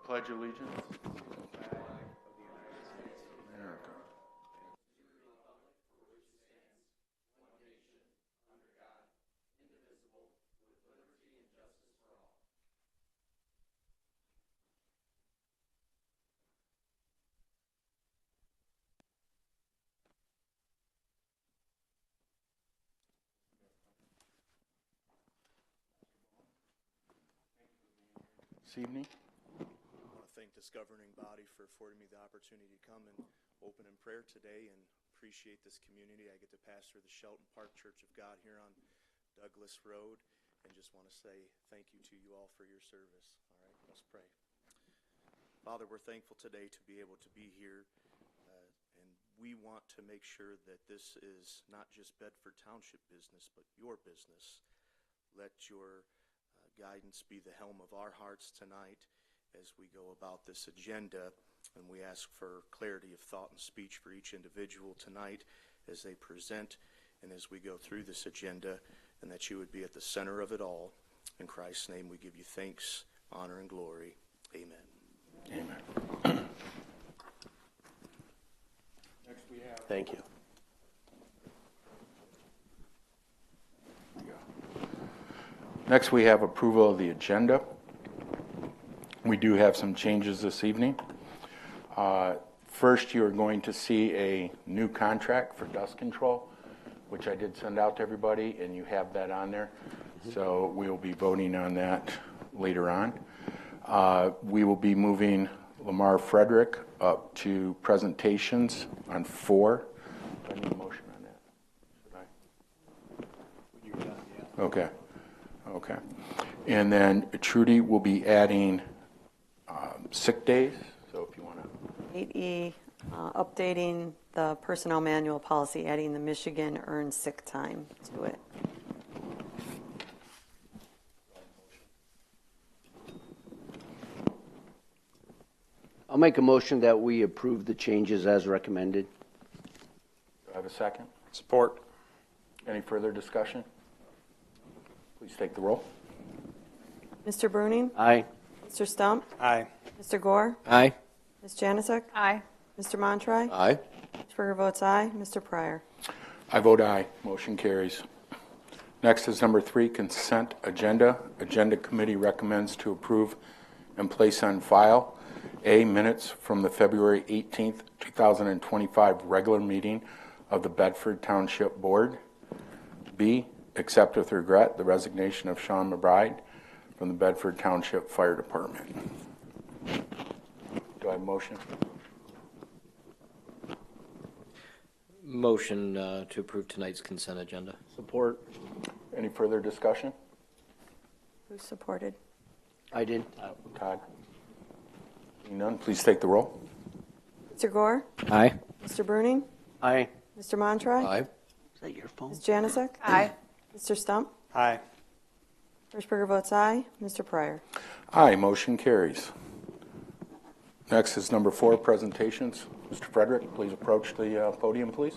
Pledge allegiance to the flag of the United States of America. This evening. Thank this governing body for affording me the opportunity to come and open in prayer today and appreciate this community. I get to pastor the Shelton Park Church of God here on Douglas Road and just want to say thank you to you all for your service. All right, let's pray. Father, we're thankful today to be able to be here and we want to make sure that this is not just Bedford Township business but your business. Let your guidance be the helm of our hearts tonight as we go about this agenda, and we ask for clarity of thought and speech for each individual tonight as they present and as we go through this agenda, and that you would be at the center of it all. In Christ's name we give you thanks, honor, and glory. Amen. Amen. Next we have. Thank you. Next we have approval of the agenda. We do have some changes this evening. First, you are going to see a new contract for dust control, which I did send out to everybody, and you have that on there. So we will be voting on that later on. We will be moving Lamar Frederick up to presentations on 4. Do I need a motion on that? Should I? You're done, yeah. Okay. Okay. And then Trudy will be adding sick days, so if you want to. 8E, updating the personnel manual policy, adding the Michigan earned sick time to it. I'll make a motion that we approve the changes as recommended. Do I have a second? Support. Any further discussion? Please take the roll. Mr. Bruning? Aye. Mr. Stump? Aye. Mr. Gore? Aye. Ms. Janasek? Aye. Mr. Montroy? Aye. Mr. Berger votes aye. Mr. Pryor? I vote aye. Motion carries. Next is number 3, consent agenda. Agenda committee recommends to approve and place on file A, minutes from the February 18th, 2025 regular meeting of the Bedford Township Board. B, accept with regret the resignation of Sean McBride from the Bedford Township Fire Department. Do I have a motion? Motion to approve tonight's consent agenda. Support. Any further discussion? Who supported? I did. Todd? Seeing none, please take the roll. Mr. Gore? Aye. Mr. Bruning? Aye. Mr. Montroy? Aye. Is that your phone? Ms. Janasek? Aye. Mr. Stump? Aye. First Berger votes aye. Mr. Pryor? Aye, motion carries. Next is number 4, presentations. Mr. Frederick, please approach the podium, please.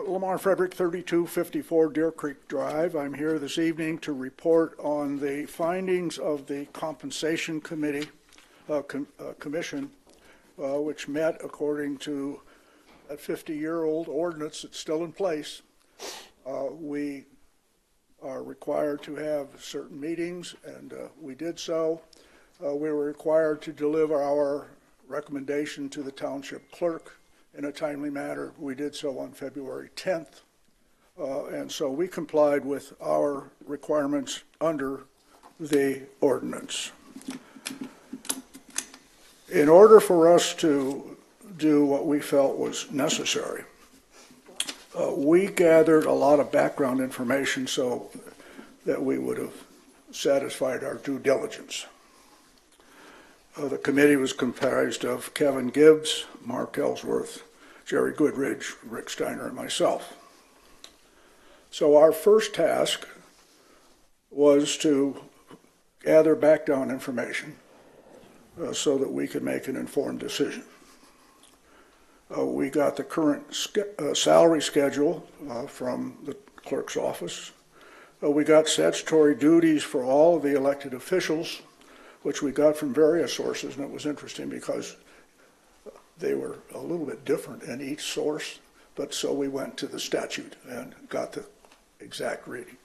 Lamar Frederick, 3254 Deer Creek Drive. I'm here this evening to report on the findings of the Compensation Committee Commission, which met according to that 50-year-old ordinance that's still in place. We are required to have certain meetings, and we did so. We were required to deliver our recommendation to the township clerk in a timely manner. We did so on February 10th. And so we complied with our requirements under the ordinance. In order for us to do what we felt was necessary, we gathered a lot of background information so that we would have satisfied our due diligence. The committee was comprised of Kevin Gibbs, Mark Ellsworth, Jerry Goodridge, Rick Steiner, and myself. So our first task was to gather background information so that we could make an informed decision. We got the current salary schedule from the clerk's office. We got statutory duties for all of the elected officials, which we got from various sources, and it was interesting because they were a little bit different in each source, but so we went to the statute and got the exact reading.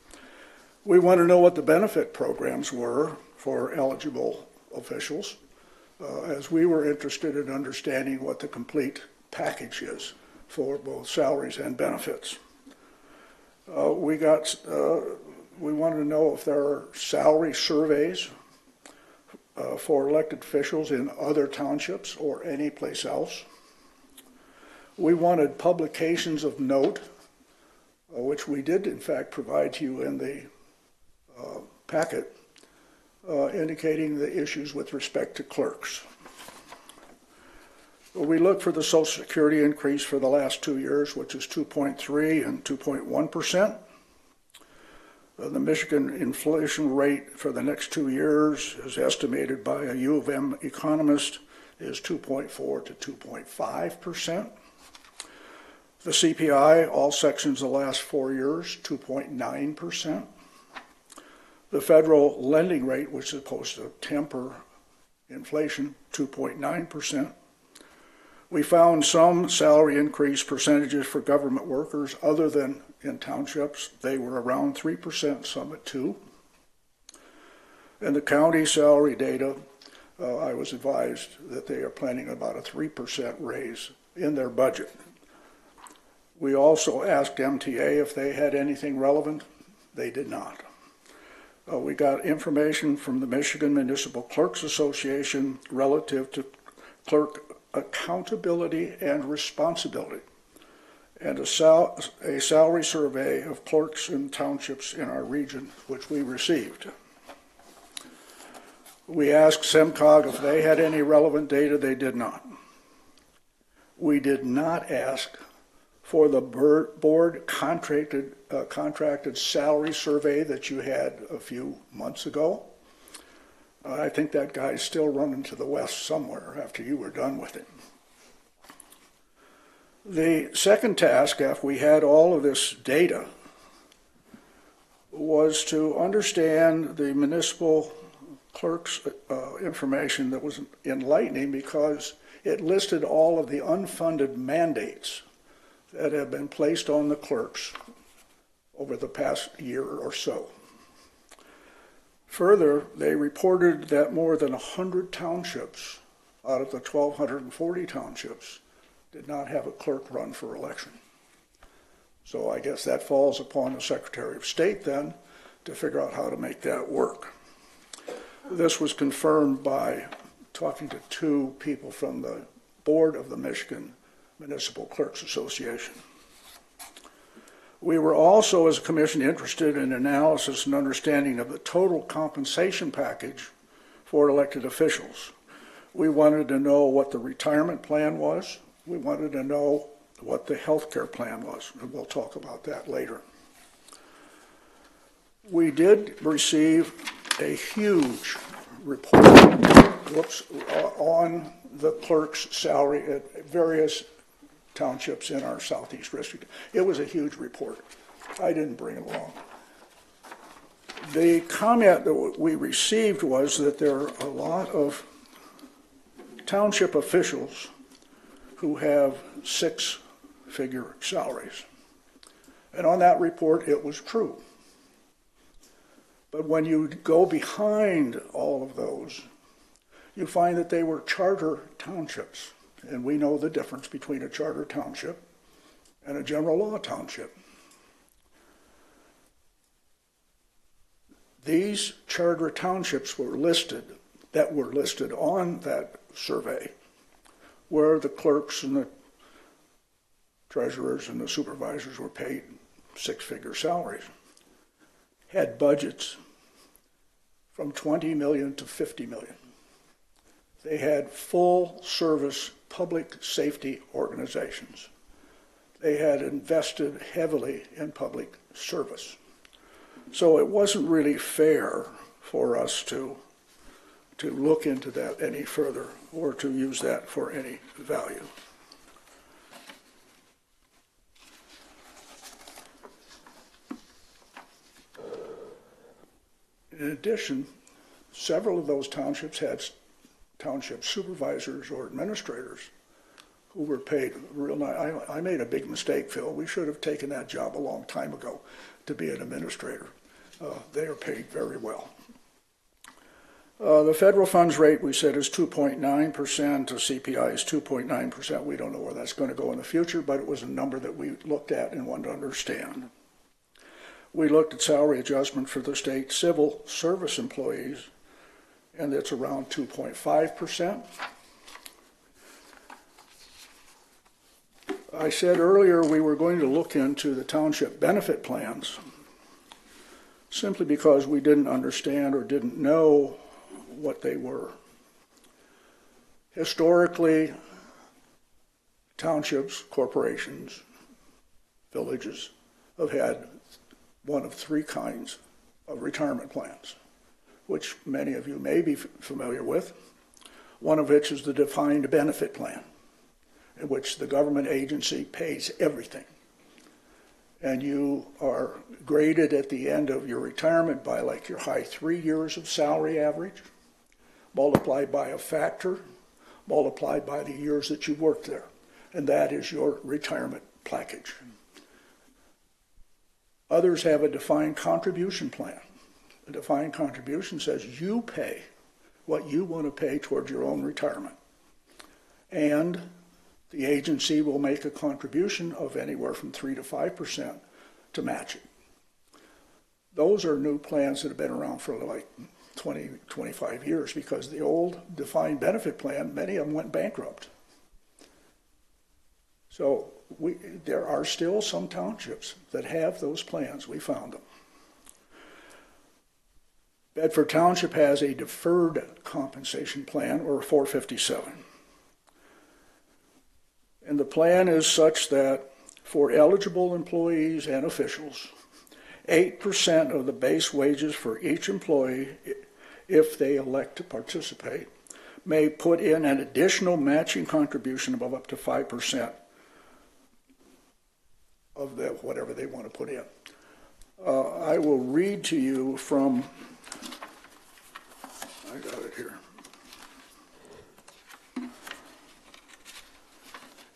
We want to know what the benefit programs were for eligible officials, as we were interested in understanding what the complete package is for both salaries and benefits. We wanted to know if there are salary surveys for elected officials in other townships or any place else. We wanted publications of note, which we did in fact provide to you in the packet, indicating the issues with respect to clerks. We looked for the Social Security increase for the last 2 years, which is 2.3 and 2.1%. The Michigan inflation rate for the next 2 years, as estimated by a U of M economist, is 2.4 to 2.5%. The CPI, all sections of the last 4 years, 2.9%. The federal lending rate, which is supposed to temper inflation, 2.9%. We found some salary increase percentages for government workers other than in townships. They were around 3%, some at 2%. And the county salary data, I was advised that they are planning about a 3% raise in their budget. We also asked MTA if they had anything relevant. They did not. We got information from the Michigan Municipal Clerks Association relative to clerk accountability and responsibility, and a salary survey of clerks and townships in our region, which we received. We asked SEMCOG if they had any relevant data. They did not. We did not ask for the board contracted salary survey that you had a few months ago. I think that guy's still running to the west somewhere after you were done with him. The second task, after we had all of this data, was to understand the municipal clerk's information that was enlightening because it listed all of the unfunded mandates that have been placed on the clerks over the past year or so. Further, they reported that more than 100 townships out of the 1,240 townships did not have a clerk run for election. So I guess that falls upon the Secretary of State then to figure out how to make that work. This was confirmed by talking to 2 people from the board of the Michigan Municipal Clerks Association. We were also, as a commission, interested in analysis and understanding of the total compensation package for elected officials. We wanted to know what the retirement plan was. We wanted to know what the health care plan was, and we'll talk about that later. We did receive a huge report on the clerk's salary at various townships in our southeast district. It was a huge report. I didn't bring it along. The comment that we received was that there are a lot of township officials who have 6-figure salaries. And on that report, it was true. But when you go behind all of those, you find that they were charter townships. And we know the difference between a charter township and a general law township. These charter townships that were listed on that survey, where the clerks and the treasurers and the supervisors were paid six-figure salaries, had budgets from 20 million to 50 million. They had full-service public safety organizations. They had invested heavily in public service. So it wasn't really fair for us to look into that any further or to use that for any value. In addition, several of those townships had township supervisors or administrators who were paid real nice. I made a big mistake, Phil. We should have taken that job a long time ago to be an administrator. They are paid very well. The federal funds rate, we said, is 2.9%. The CPI is 2.9%. We don't know where that's going to go in the future, but it was a number that we looked at and wanted to understand. We looked at salary adjustment for the state civil service employees, and it's around 2.5%. I said earlier we were going to look into the township benefit plans simply because we didn't understand or didn't know what they were. Historically, townships, corporations, villages have had one of three kinds of retirement plans, which many of you may be familiar with, one of which is the defined benefit plan, in which the government agency pays everything. And you are graded at the end of your retirement by like your high 3 years of salary average, multiplied by a factor, multiplied by the years that you worked there. And that is your retirement package. Others have a defined contribution plan. A defined contribution says you pay what you want to pay toward your own retirement. And the agency will make a contribution of anywhere from 3 to 5% to match it. Those are new plans that have been around for like 20, 25 years because the old defined benefit plan, many of them went bankrupt. So there are still some townships that have those plans. We found them. Bedford Township has a deferred compensation plan, or 457. And the plan is such that for eligible employees and officials, 8% of the base wages for each employee, if they elect to participate, may put in an additional matching contribution of up to 5% of whatever they want to put in. I will read to you from, I got it here.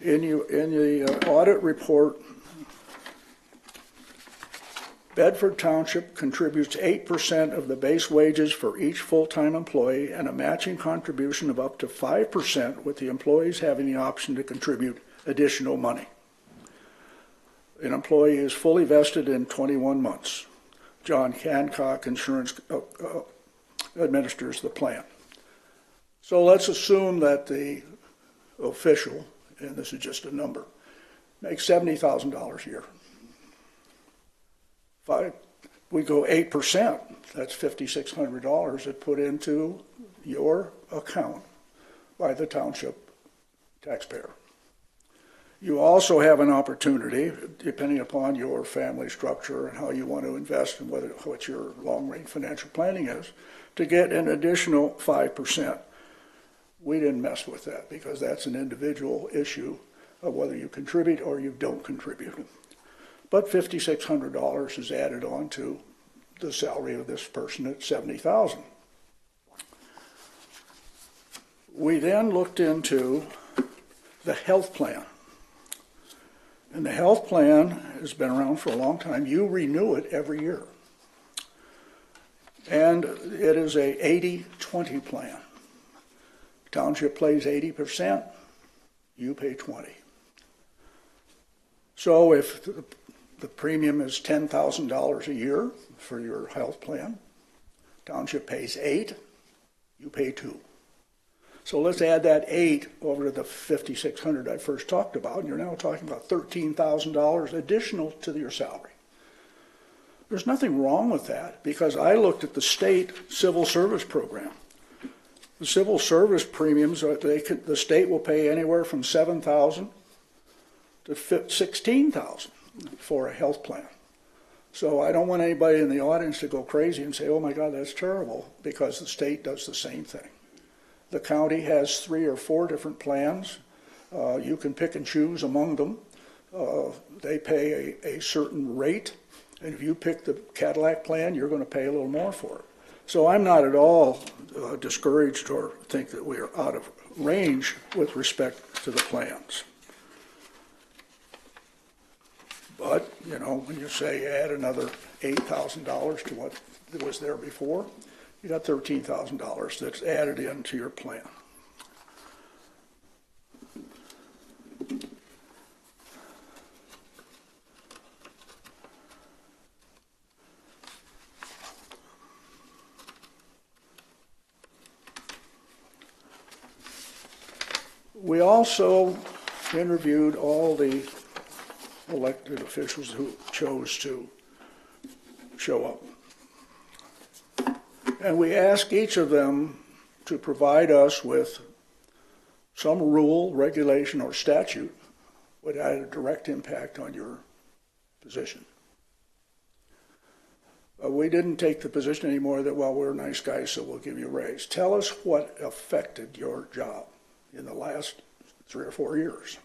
In the audit report, Bedford Township contributes 8% of the base wages for each full-time employee and a matching contribution of up to 5% with the employees having the option to contribute additional money. An employee is fully vested in 21 months. John Hancock Insurance administers the plan. So let's assume that the official, and this is just a number, makes $70,000 a year. We go 8%, that's $5,600 that put into your account by the township taxpayer. You also have an opportunity, depending upon your family structure and how you want to invest and what your long-range financial planning is, to get an additional 5%. We didn't mess with that because that's an individual issue of whether you contribute or you don't contribute. But $5,600 is added on to the salary of this person at $70,000. We then looked into the health plan. And the health plan has been around for a long time. You renew it every year. And it is a 80-20 plan. Township pays 80%, you pay 20. So if the premium is $10,000 a year for your health plan, township pays 8, you pay 2. So let's add that 8 over to the $5,600 I first talked about, and you're now talking about $13,000 additional to your salary. There's nothing wrong with that, because I looked at the state civil service program. The civil service premiums, the state will pay anywhere from $7,000 to $16,000 for a health plan. So I don't want anybody in the audience to go crazy and say, oh my God, that's terrible, because the state does the same thing. The county has 3 or 4 different plans. You can pick and choose among them. They pay a certain rate, and if you pick the Cadillac plan, you're going to pay a little more for it. So I'm not at all discouraged or think that we are out of range with respect to the plans. But, you know, when you say add another $8,000 to what was there before, you got $13,000 that's added into your plan. We also interviewed all the elected officials who chose to show up. And we asked each of them to provide us with some rule, regulation, or statute that had a direct impact on your position. We didn't take the position anymore that, well, we're nice guys, so we'll give you a raise. Tell us what affected your job in the last 3 or 4 years.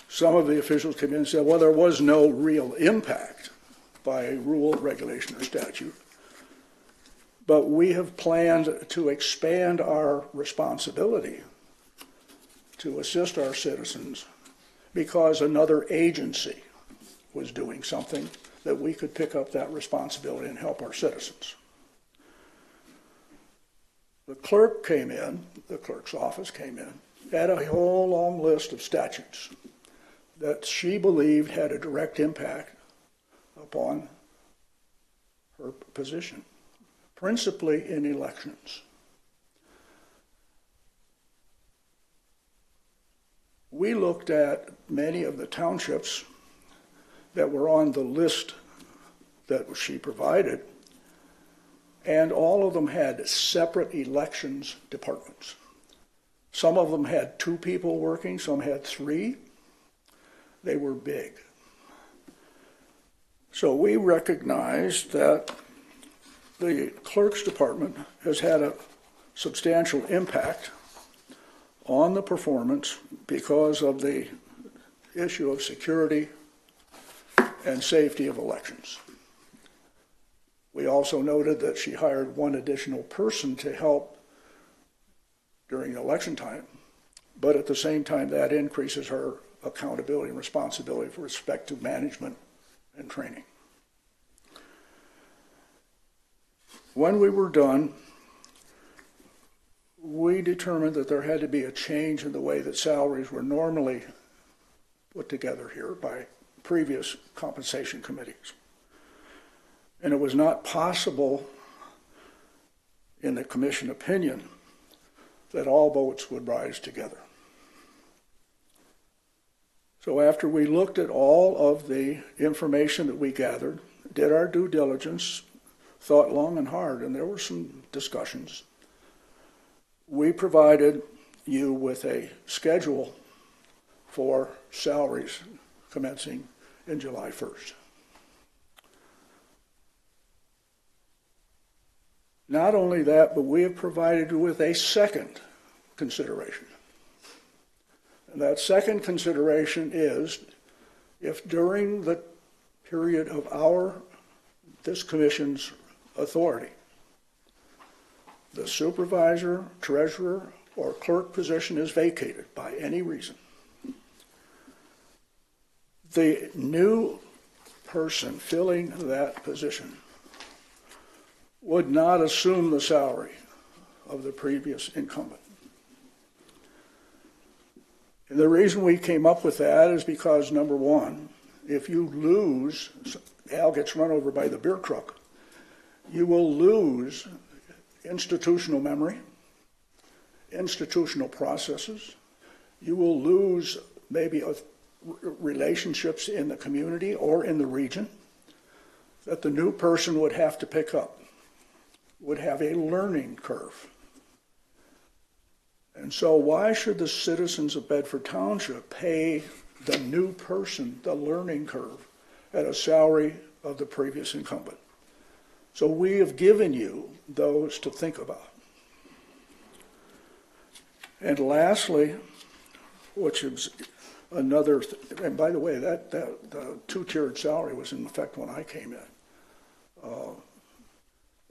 Some of the officials came in and said, well, there was no real impact by a rule, regulation, or statute, but we have planned to expand our responsibility to assist our citizens because another agency was doing something that we could pick up that responsibility and help our citizens. The clerk came in, the clerk's office came in, had a whole long list of statutes that she believed had a direct impact upon her position, principally in elections. We looked at many of the townships that were on the list that she provided, and all of them had separate elections departments. Some of them had 2 people working, some had 3. They were big. So we recognized that the clerk's department has had a substantial impact on the performance because of the issue of security and safety of elections. We also noted that she hired 1 additional person to help during election time, but at the same time that increases her accountability and responsibility with respect to management and training. When we were done, we determined that there had to be a change in the way that salaries were normally put together here by previous compensation committees. And it was not possible, in the commission opinion, that all boats would rise together. So after we looked at all of the information that we gathered, did our due diligence, thought long and hard, and there were some discussions, we provided you with a schedule for salaries commencing in July 1st. Not only that, but we have provided you with a second consideration. And that second consideration is if during the period of this commission's authority, the supervisor, treasurer, or clerk position is vacated by any reason, the new person filling that position would not assume the salary of the previous incumbent. And the reason we came up with that is because, number one, if you lose, Al gets run over by the beer truck, you will lose institutional memory, institutional processes. You will lose maybe relationships in the community or in the region that the new person would have to pick up, would have a learning curve. And so why should the citizens of Bedford Township pay the new person the learning curve at a salary of the previous incumbent? So we have given you those to think about. And lastly, which is another, and by the way, that the two-tiered salary was in effect when I came in.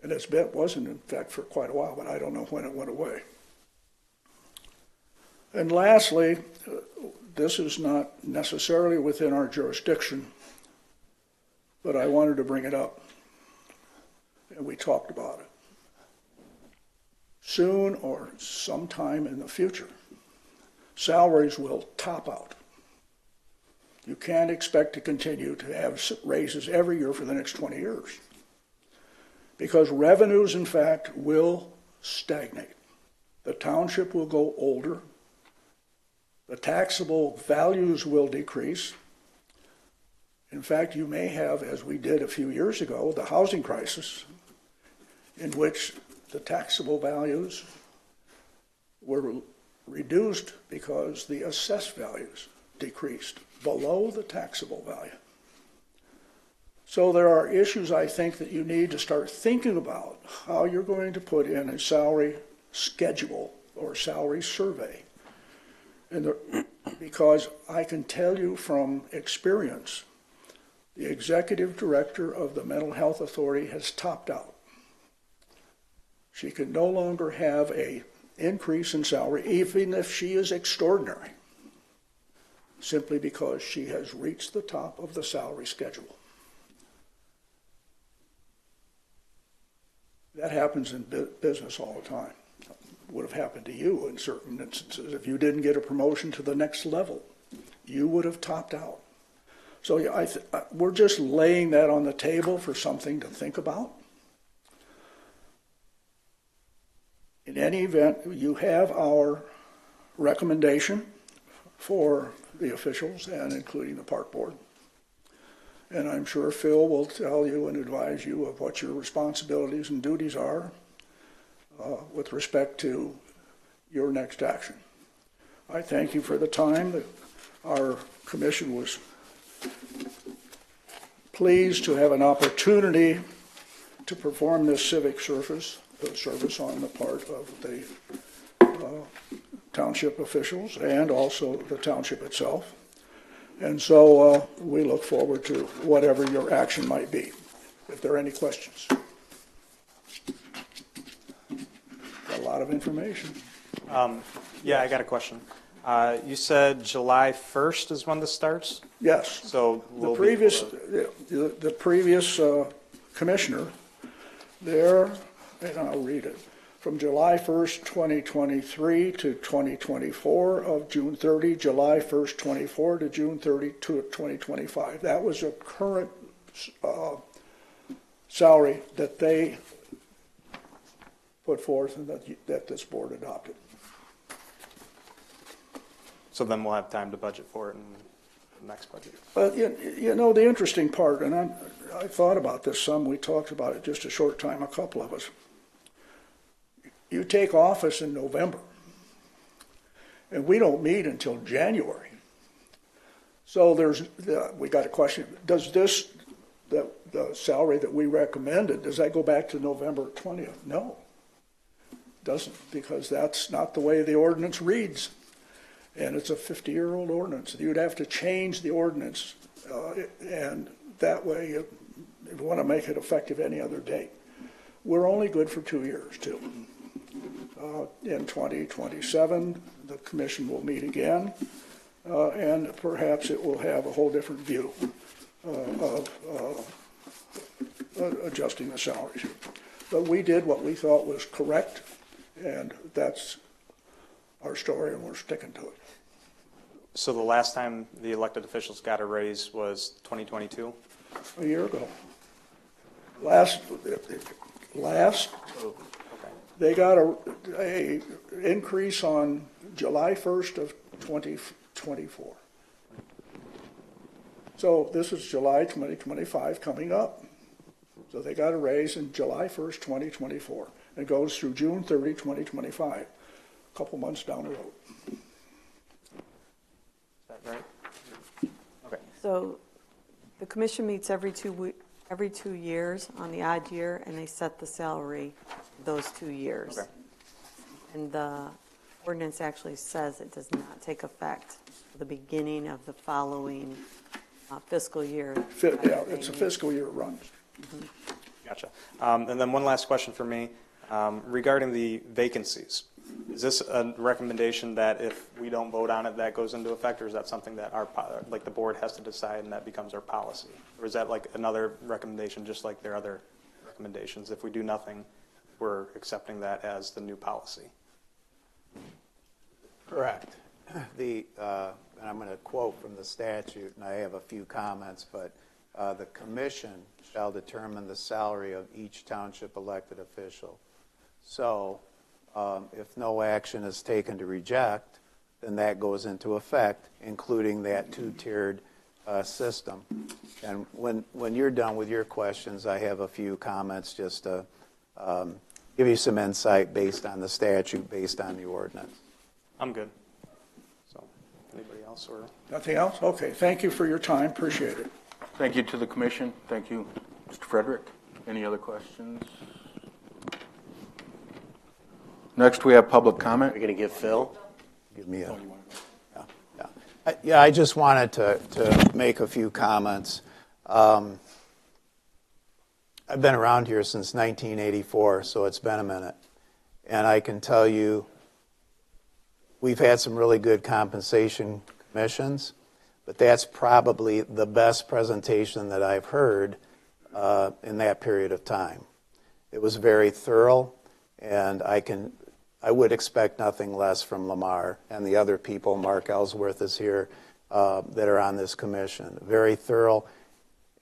And it wasn't in effect for quite a while, but I don't know when it went away. And lastly, this is not necessarily within our jurisdiction, but I wanted to bring it up, and we talked about it. Soon or sometime in the future, salaries will top out. You can't expect to continue to have raises every year for the next 20 years because revenues, in fact, will stagnate. The township will go older. The taxable values will decrease. In fact, you may have, as we did a few years ago, the housing crisis, in which the taxable values were reduced because the assessed values decreased below the taxable value. So there are issues, I think, that you need to start thinking about how you're going to put in a salary schedule or salary survey. And because I can tell you from experience, the executive director of the Mental Health Authority has topped out. She can no longer have an increase in salary, even if she is extraordinary, simply because she has reached the top of the salary schedule. That happens in business all the time. Would have happened to you in certain instances. If you didn't get a promotion to the next level, you would have topped out. So yeah, we're just laying that on the table for something to think about. In any event, you have our recommendation for the officials and including the park board. And I'm sure Phil will tell you and advise you of what your responsibilities and duties are with respect to your next action. I thank you for the time that our commission was pleased to have an opportunity to perform this civic service on the part of the township officials and also the township itself. And so we look forward to whatever your action might be. If there are any questions. Got a lot of information. Yeah, I got a question. You said July 1st is when this starts? Yes. So the previous commissioner there, and I'll read it, from July 1st, 2023 to 2024 of June 30, July 1st, 24 to June 30, 2025. That was a current salary that they put forth and that this board adopted. So then we'll have time to budget for it in the next budget. But you know, the interesting part, and I thought about this some, we talked about it just a short time, a couple of us. You take office in November, and we don't meet until January. So we got a question, does this, the salary that we recommended, does that go back to November 20th? No, it doesn't, because that's not the way the ordinance reads. And it's a 50-year-old ordinance. You'd have to change the ordinance, and that way you want to make it effective any other date. We're only good for 2 years, too. In 2027, the commission will meet again, and perhaps it will have a whole different view of adjusting the salaries. But we did what we thought was correct, and that's our story, and we're sticking to it. So the last time the elected officials got a raise was 2022? A year ago. Last, they got a increase on July 1st of 2024. So this is July 2025 coming up. So they got a raise in July 1st, 2024. It goes through June 30, 2025, a couple months down the road. Is that right? Okay. So the commission meets every 2 years on the odd year, and they set the salary those 2 years. Okay. And the ordinance actually says it does not take effect at the beginning of the following fiscal year. Yeah, it's a fiscal year run. Gotcha. And then one last question for me regarding the vacancies. Is this a recommendation that if we don't vote on it, that goes into effect, or is that something that like the board has to decide and that becomes our policy? Or is that like another recommendation, just like their other recommendations? If we do nothing, we're accepting that as the new policy. Correct. And I'm going to quote from the statute, and I have a few comments, but the commission shall determine the salary of each township elected official. So if no action is taken to reject, then that goes into effect, including that two-tiered system. And when you're done with your questions, I have a few comments just to give you some insight based on the statute, based on the ordinance. I'm good. So anybody else? Or Nothing else? Okay, thank you for your time, appreciate it. Thank you to the commission. Thank you, Mr. Frederick. Any other questions? Next, we have public comment. We're going to give Phil. Give me a. Yeah, I just wanted to make a few comments. I've been around here since 1984, so it's been a minute. And I can tell you we've had some really good compensation commissions, but that's probably the best presentation that I've heard in that period of time. It was very thorough, and I would expect nothing less from Lamar and the other people. Mark Ellsworth is here that are on this commission. Very thorough,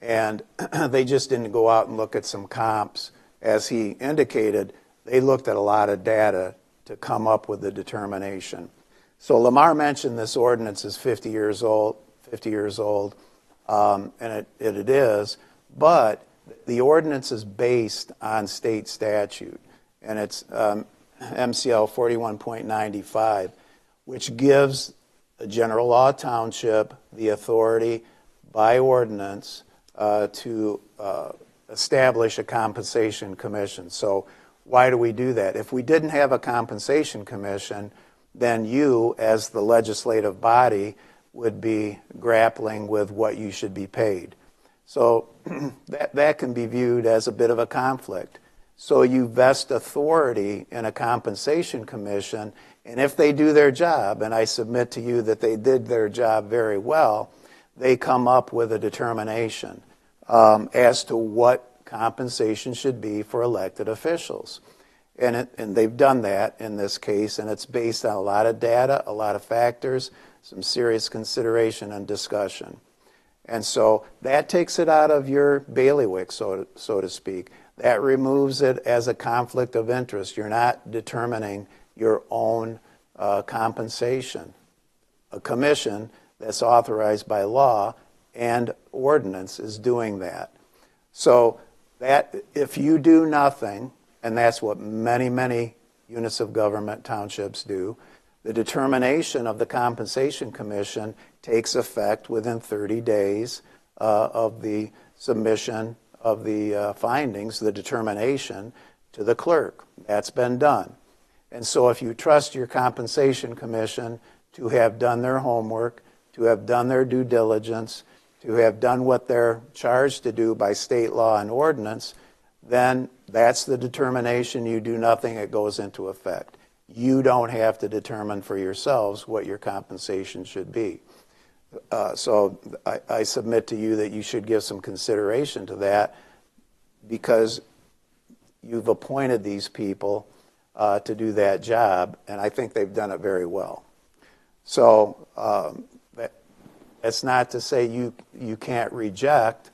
and they just didn't go out and look at some comps. As he indicated, they looked at a lot of data to come up with the determination. So Lamar mentioned this ordinance is 50 years old, and it is, but the ordinance is based on state statute, and it's MCL 41.95, which gives a general law township the authority by ordinance to establish a compensation commission. So why do we do that? If we didn't have a compensation commission, then you, as the legislative body, would be grappling with what you should be paid. So that can be viewed as a bit of a conflict. So you vest authority in a compensation commission, and if they do their job, and I submit to you that they did their job very well, they come up with a determination as to what compensation should be for elected officials. And they've done that in this case, and it's based on a lot of data, a lot of factors, some serious consideration and discussion. And so that takes it out of your bailiwick, so to speak. That removes it as a conflict of interest. You're not determining your own compensation. A commission that's authorized by law and ordinance is doing that. So that if you do nothing, and that's what many, many units of government, townships do, the determination of the Compensation Commission takes effect within 30 days of the submission of the findings, the determination, to the clerk. That's been done. And so if you trust your Compensation Commission to have done their homework, to have done their due diligence, to have done what they're charged to do by state law and ordinance, then that's the determination. You do nothing, it goes into effect. You don't have to determine for yourselves what your compensation should be. So I submit to you that you should give some consideration to that, because you've appointed these people to do that job, and I think they've done it very well. So that's not to say you can't reject,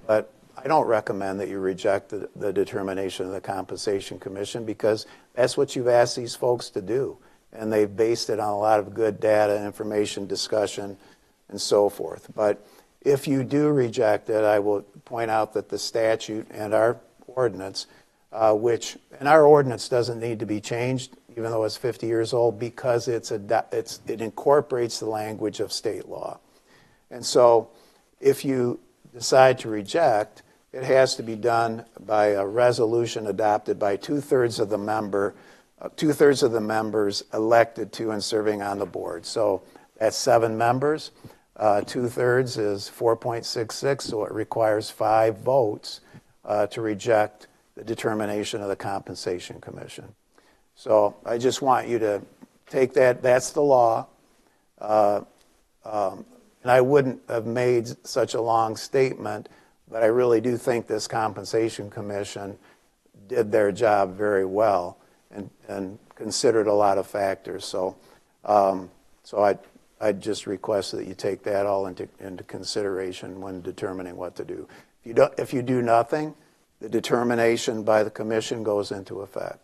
but I don't recommend that you reject the determination of the Compensation Commission, because that's what you've asked these folks to do. And they've based it on a lot of good data, information, discussion, and so forth. But if you do reject it, I will point out that the statute and our ordinance, and our ordinance doesn't need to be changed, even though it's 50 years old, because it incorporates the language of state law. And so if you decide to reject, it has to be done by a resolution adopted by two-thirds of the members elected to and serving on the board. So that's 7 members. Two-thirds is 4.66, so it requires 5 votes to reject the determination of the Compensation Commission. So I just want you to take that. That's the law. And I wouldn't have made such a long statement, but I really do think this Compensation Commission did their job very well and considered a lot of factors. So, I'd just request that you take that all into consideration when determining what to do. If you do nothing, the determination by the commission goes into effect.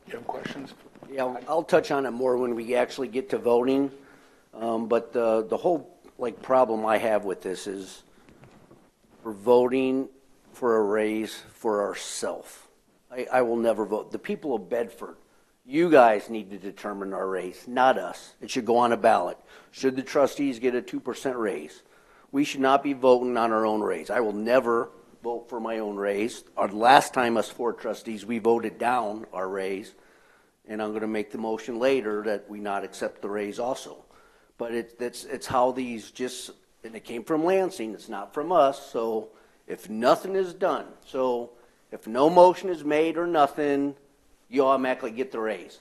You have questions? Yeah, I'll touch on it more when we actually get to voting. But the whole problem I have with this is we're voting for a raise for ourselves. I will never vote. The people of Bedford, you guys need to determine our raise, not us. It should go on a ballot. Should the trustees get a 2% raise? We should not be voting on our own raise. I will never vote for my own raise. Our last time, us 4 trustees, we voted down our raise, and I'm going to make the motion later that we not accept the raise also. But it's how these just, and it came from Lansing, it's not from us, so if nothing is done, so if no motion is made or nothing, you automatically get the raise.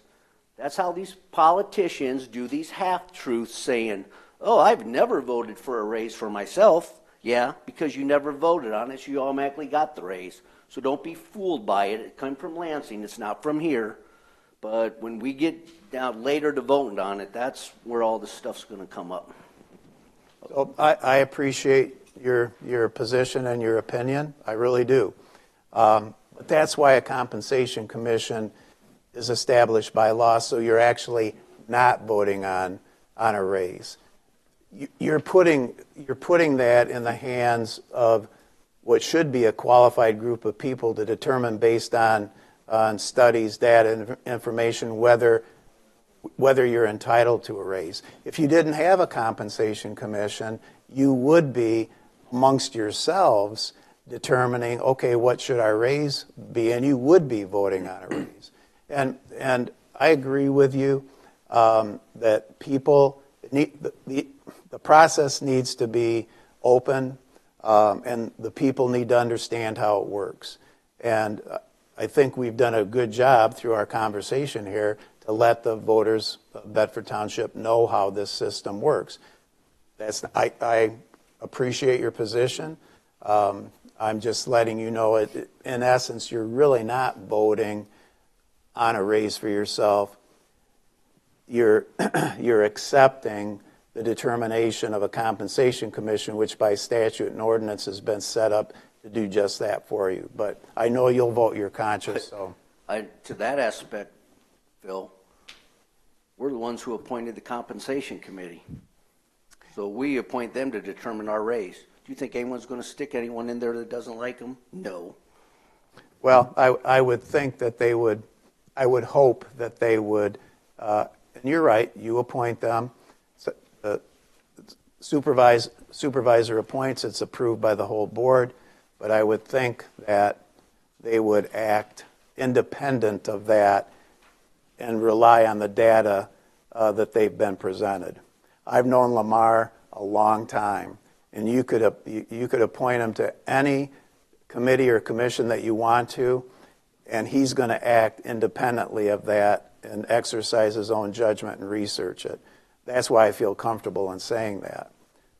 That's how these politicians do these half-truths, saying, oh, I've never voted for a raise for myself. Yeah, because you never voted on it, so you automatically got the raise. So don't be fooled by it. It came from Lansing, it's not from here. But when we get down later to voting on it, that's where all this stuff's going to come up. So I appreciate your position and your opinion. I really do. But that's why a compensation commission is established by law, so you're actually not voting on a raise. You're putting that in the hands of what should be a qualified group of people to determine based on studies, data, and information whether you're entitled to a raise. If you didn't have a compensation commission, you would be amongst yourselves determining, okay, what should our raise be, and you would be voting on a raise. And I agree with you that people need the process needs to be open, and the people need to understand how it works. And I think we've done a good job through our conversation here to let the voters of Bedford Township know how this system works. I appreciate your position. I'm just letting you know, in essence, you're really not voting on a raise for yourself. You're accepting the determination of a compensation commission, which by statute and ordinance has been set up to do just that for you. But I know you'll vote your conscience. So, to that aspect, Phil, we're the ones who appointed the compensation committee. So we appoint them to determine our raise. Do you think anyone's going to stick anyone in there that doesn't like them? No. Well, I would think that they would, I would hope that they would, and you're right, you appoint them. The supervisor appoints, it's approved by the whole board, but I would think that they would act independent of that and rely on the data that they've been presented. I've known Lamar a long time, and you could appoint him to any committee or commission that you want to, and he's going to act independently of that and exercise his own judgment and research it. That's why I feel comfortable in saying that.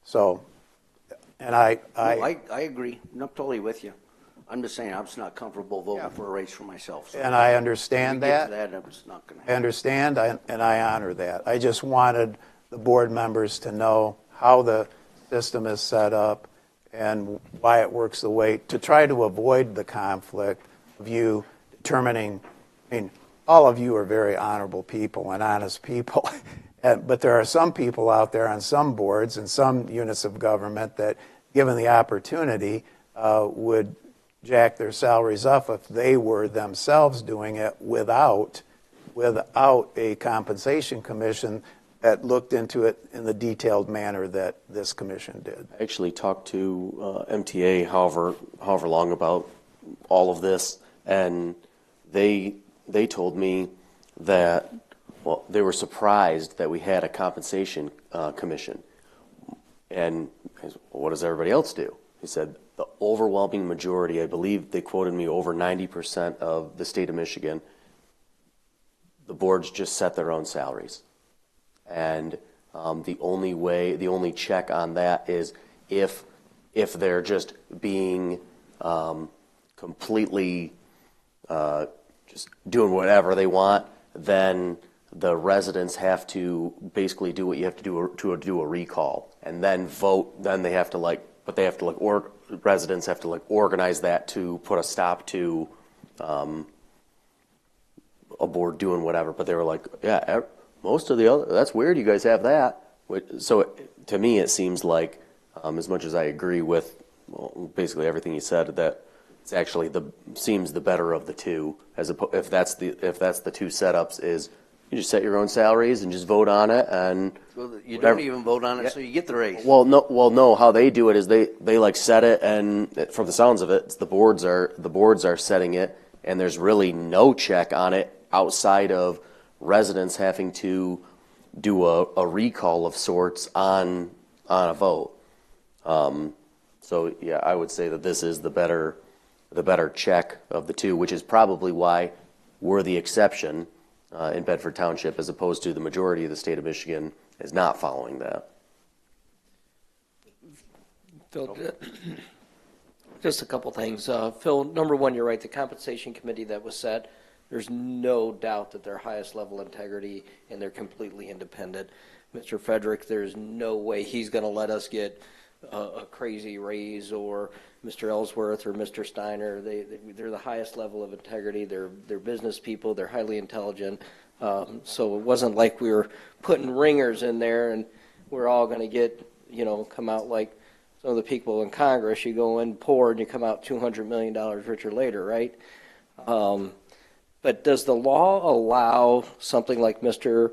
So, and I agree. I'm totally with you. I'm just saying, I'm just not comfortable voting for a raise for myself. So And I understand when we get that. to that, it's not going to I happen. understand, and I honor that. I just wanted the board members to know how the system is set up and why it works the way, to try to avoid the conflict of you determining, I mean, all of you are very honorable people and honest people, but there are some people out there on some boards and some units of government that, given the opportunity, would jack their salaries up if they were themselves doing it without a compensation commission that looked into it in the detailed manner that this commission did. I actually talked to MTA however long about all of this, and they told me that, well, they were surprised that we had a compensation commission. And I said, well, what does everybody else do? He said the overwhelming majority, I believe they quoted me over 90% of the state of Michigan, the boards just set their own salaries. And the only check on that is if they're just being completely just doing whatever they want, then the residents have to basically do what you have to do to do a recall and then vote. Then they have to residents have to organize that to put a stop to a board doing whatever. But they were like, yeah, most of the other, that's weird. You guys have that. So to me, it seems like, as much as I agree with basically everything you said, that it's actually seems the better of the two. If that's the two setups, is you just set your own salaries and just vote on it, and Well, you don't even vote on it, so you get the raise. well, no. How they do it is they like set it, and from the sounds of it, the boards are setting it, and there's really no check on it outside of residents having to do a recall of sorts on a vote. So yeah, I would say that this is the better check of the two, which is probably why we're the exception in Bedford Township, as opposed to the majority of the state of Michigan is not following that. Phil, just a couple things. Phil, number one, you're right. The compensation committee that was set, there's no doubt that they're highest level integrity and they're completely independent. Mr. Frederick, there's no way he's going to let us get a crazy raise, or Mr. Ellsworth or Mr. Steiner. They're the highest level of integrity. They're business people. They're highly intelligent. So it wasn't like we were putting ringers in there and we're all going to get, come out like some of the people in Congress. You go in poor and you come out $200 million richer later, right? But does the law allow something like Mr.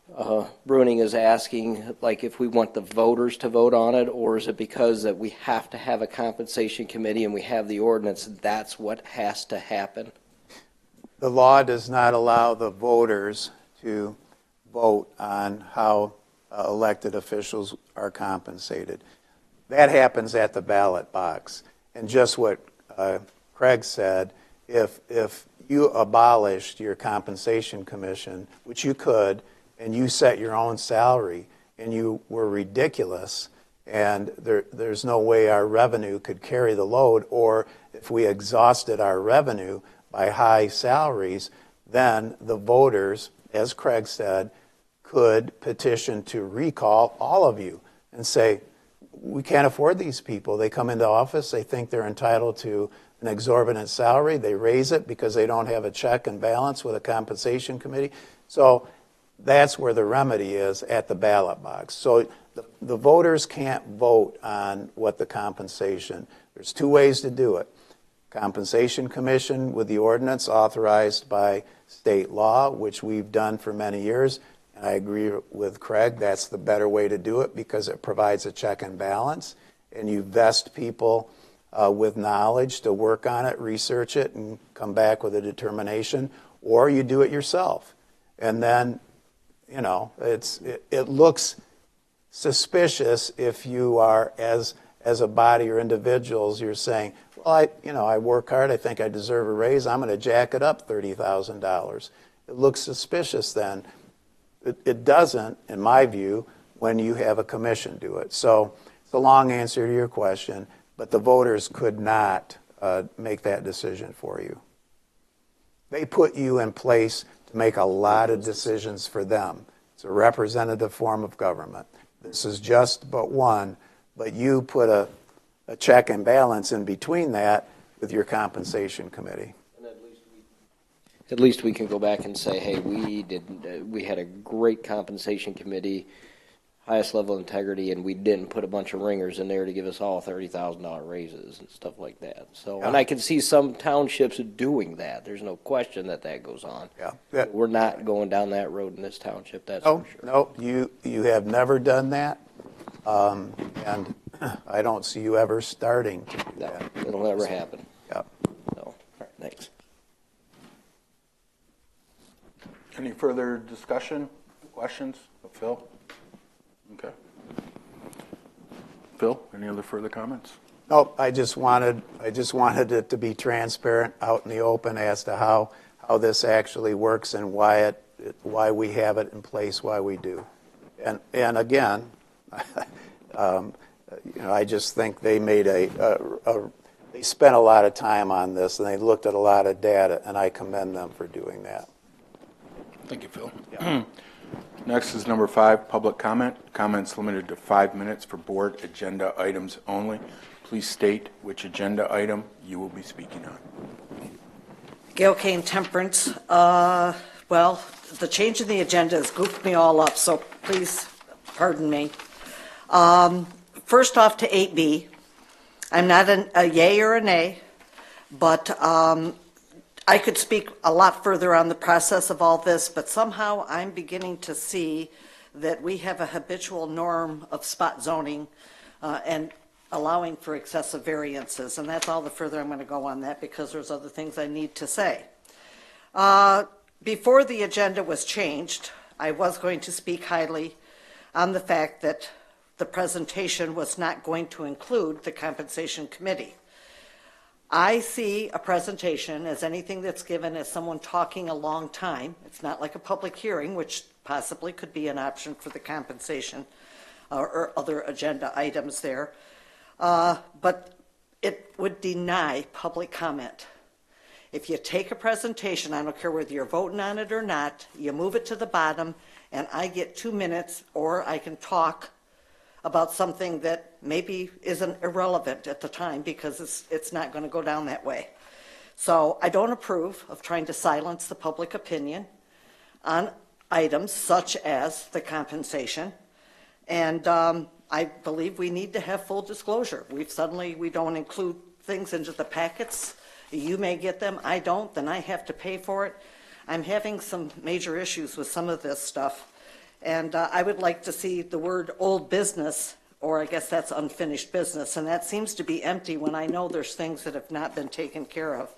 Bruning is asking, like if we want the voters to vote on it, or is it because that we have to have a compensation committee and we have the ordinance, that's what has to happen? The law does not allow the voters to vote on how elected officials are compensated. That happens at the ballot box. And just what Craig said, if you abolished your compensation commission, which you could, and you set your own salary, and you were ridiculous, and there's no way our revenue could carry the load, or if we exhausted our revenue by high salaries, then the voters, as Craig said, could petition to recall all of you and say, we can't afford these people. They come into office, they think they're entitled to an exorbitant salary, they raise it because they don't have a check and balance with a compensation committee. So that's where the remedy is, at the ballot box. So the voters can't vote on what the compensation. There's two ways to do it. Compensation Commission with the ordinance authorized by state law, which we've done for many years. And I agree with Craig, that's the better way to do it because it provides a check and balance. And you vest people with knowledge to work on it, research it, and come back with a determination. Or you do it yourself. And then, it looks suspicious if you are, as a body or individuals, you're saying, well, I work hard, I think I deserve a raise, I'm going to jack it up $30,000. It looks suspicious then. It doesn't, in my view, when you have a commission do it. So it's a long answer to your question, but the voters could not make that decision for you. They put you in place to make a lot of decisions for them. It's a representative form of government. This is just but one, but you put a check and balance in between that with your compensation committee. At least we can go back and say, hey, we had a great compensation committee, highest level of integrity, and we didn't put a bunch of ringers in there to give us all $30,000 raises and stuff like that. So, Yeah. and I can see some townships doing that. There's no question that goes on. Yeah. We're not going down that road in this township, that's No, for sure. no, you have never done that, and I don't see you ever starting to do No, that. it'll never happen. Yeah. So, all right, thanks. Any further discussion, questions of Phil? Okay. Phil, any other further comments? Nope, I just wanted it to be transparent out in the open as to how this actually works and why we have it in place, why we do. And again, I just think they made they spent a lot of time on this and they looked at a lot of data, and I commend them for doing that. Thank you, Phil. Yeah. Next is number 5, public comment. Comments limited to 5 minutes for board agenda items only. Please state which agenda item you will be speaking on. Gail Kane, Temperance. Well, the change in the agenda has goofed me all up, so please pardon me. First off to 8B. I'm not a yay or a nay, but I could speak a lot further on the process of all this, but somehow I'm beginning to see that we have a habitual norm of spot zoning and allowing for excessive variances, and that's all the further I'm going to go on that because there's other things I need to say. Before the agenda was changed, I was going to speak highly on the fact that the presentation was not going to include the compensation committee. I see a presentation as anything that's given as someone talking a long time. It's not like a public hearing, which possibly could be an option for the compensation or other agenda items there. But it would deny public comment. If you take a presentation, I don't care whether you're voting on it or not, you move it to the bottom and I get 2 minutes, or I can talk about something that maybe isn't irrelevant at the time because it's not going to go down that way. So I don't approve of trying to silence the public opinion on items such as the compensation. And I believe we need to have full disclosure. We don't include things into the packets. You may get them, I don't, then I have to pay for it. I'm having some major issues with some of this stuff. And I would like to see the word old business, or I guess that's unfinished business, and that seems to be empty when I know there's things that have not been taken care of.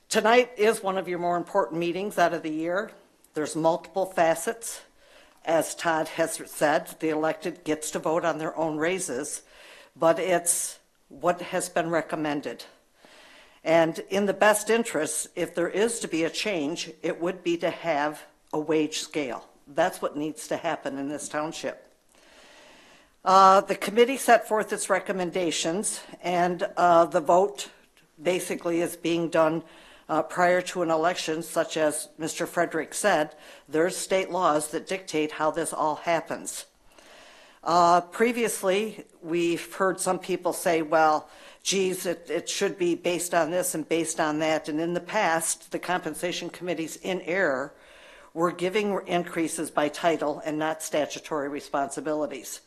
Tonight is one of your more important meetings out of the year. There's multiple facets. As Todd has said, the elected gets to vote on their own raises, but it's what has been recommended. And in the best interest, if there is to be a change, it would be to have a wage scale. That's what needs to happen in this township. The committee set forth its recommendations, and the vote basically is being done prior to an election, such as Mr. Frederick said. There's state laws that dictate how this all happens. Previously, we've heard some people say, well, geez, it should be based on this and based on that. And in the past, the compensation committees in error were giving increases by title and not statutory responsibilities.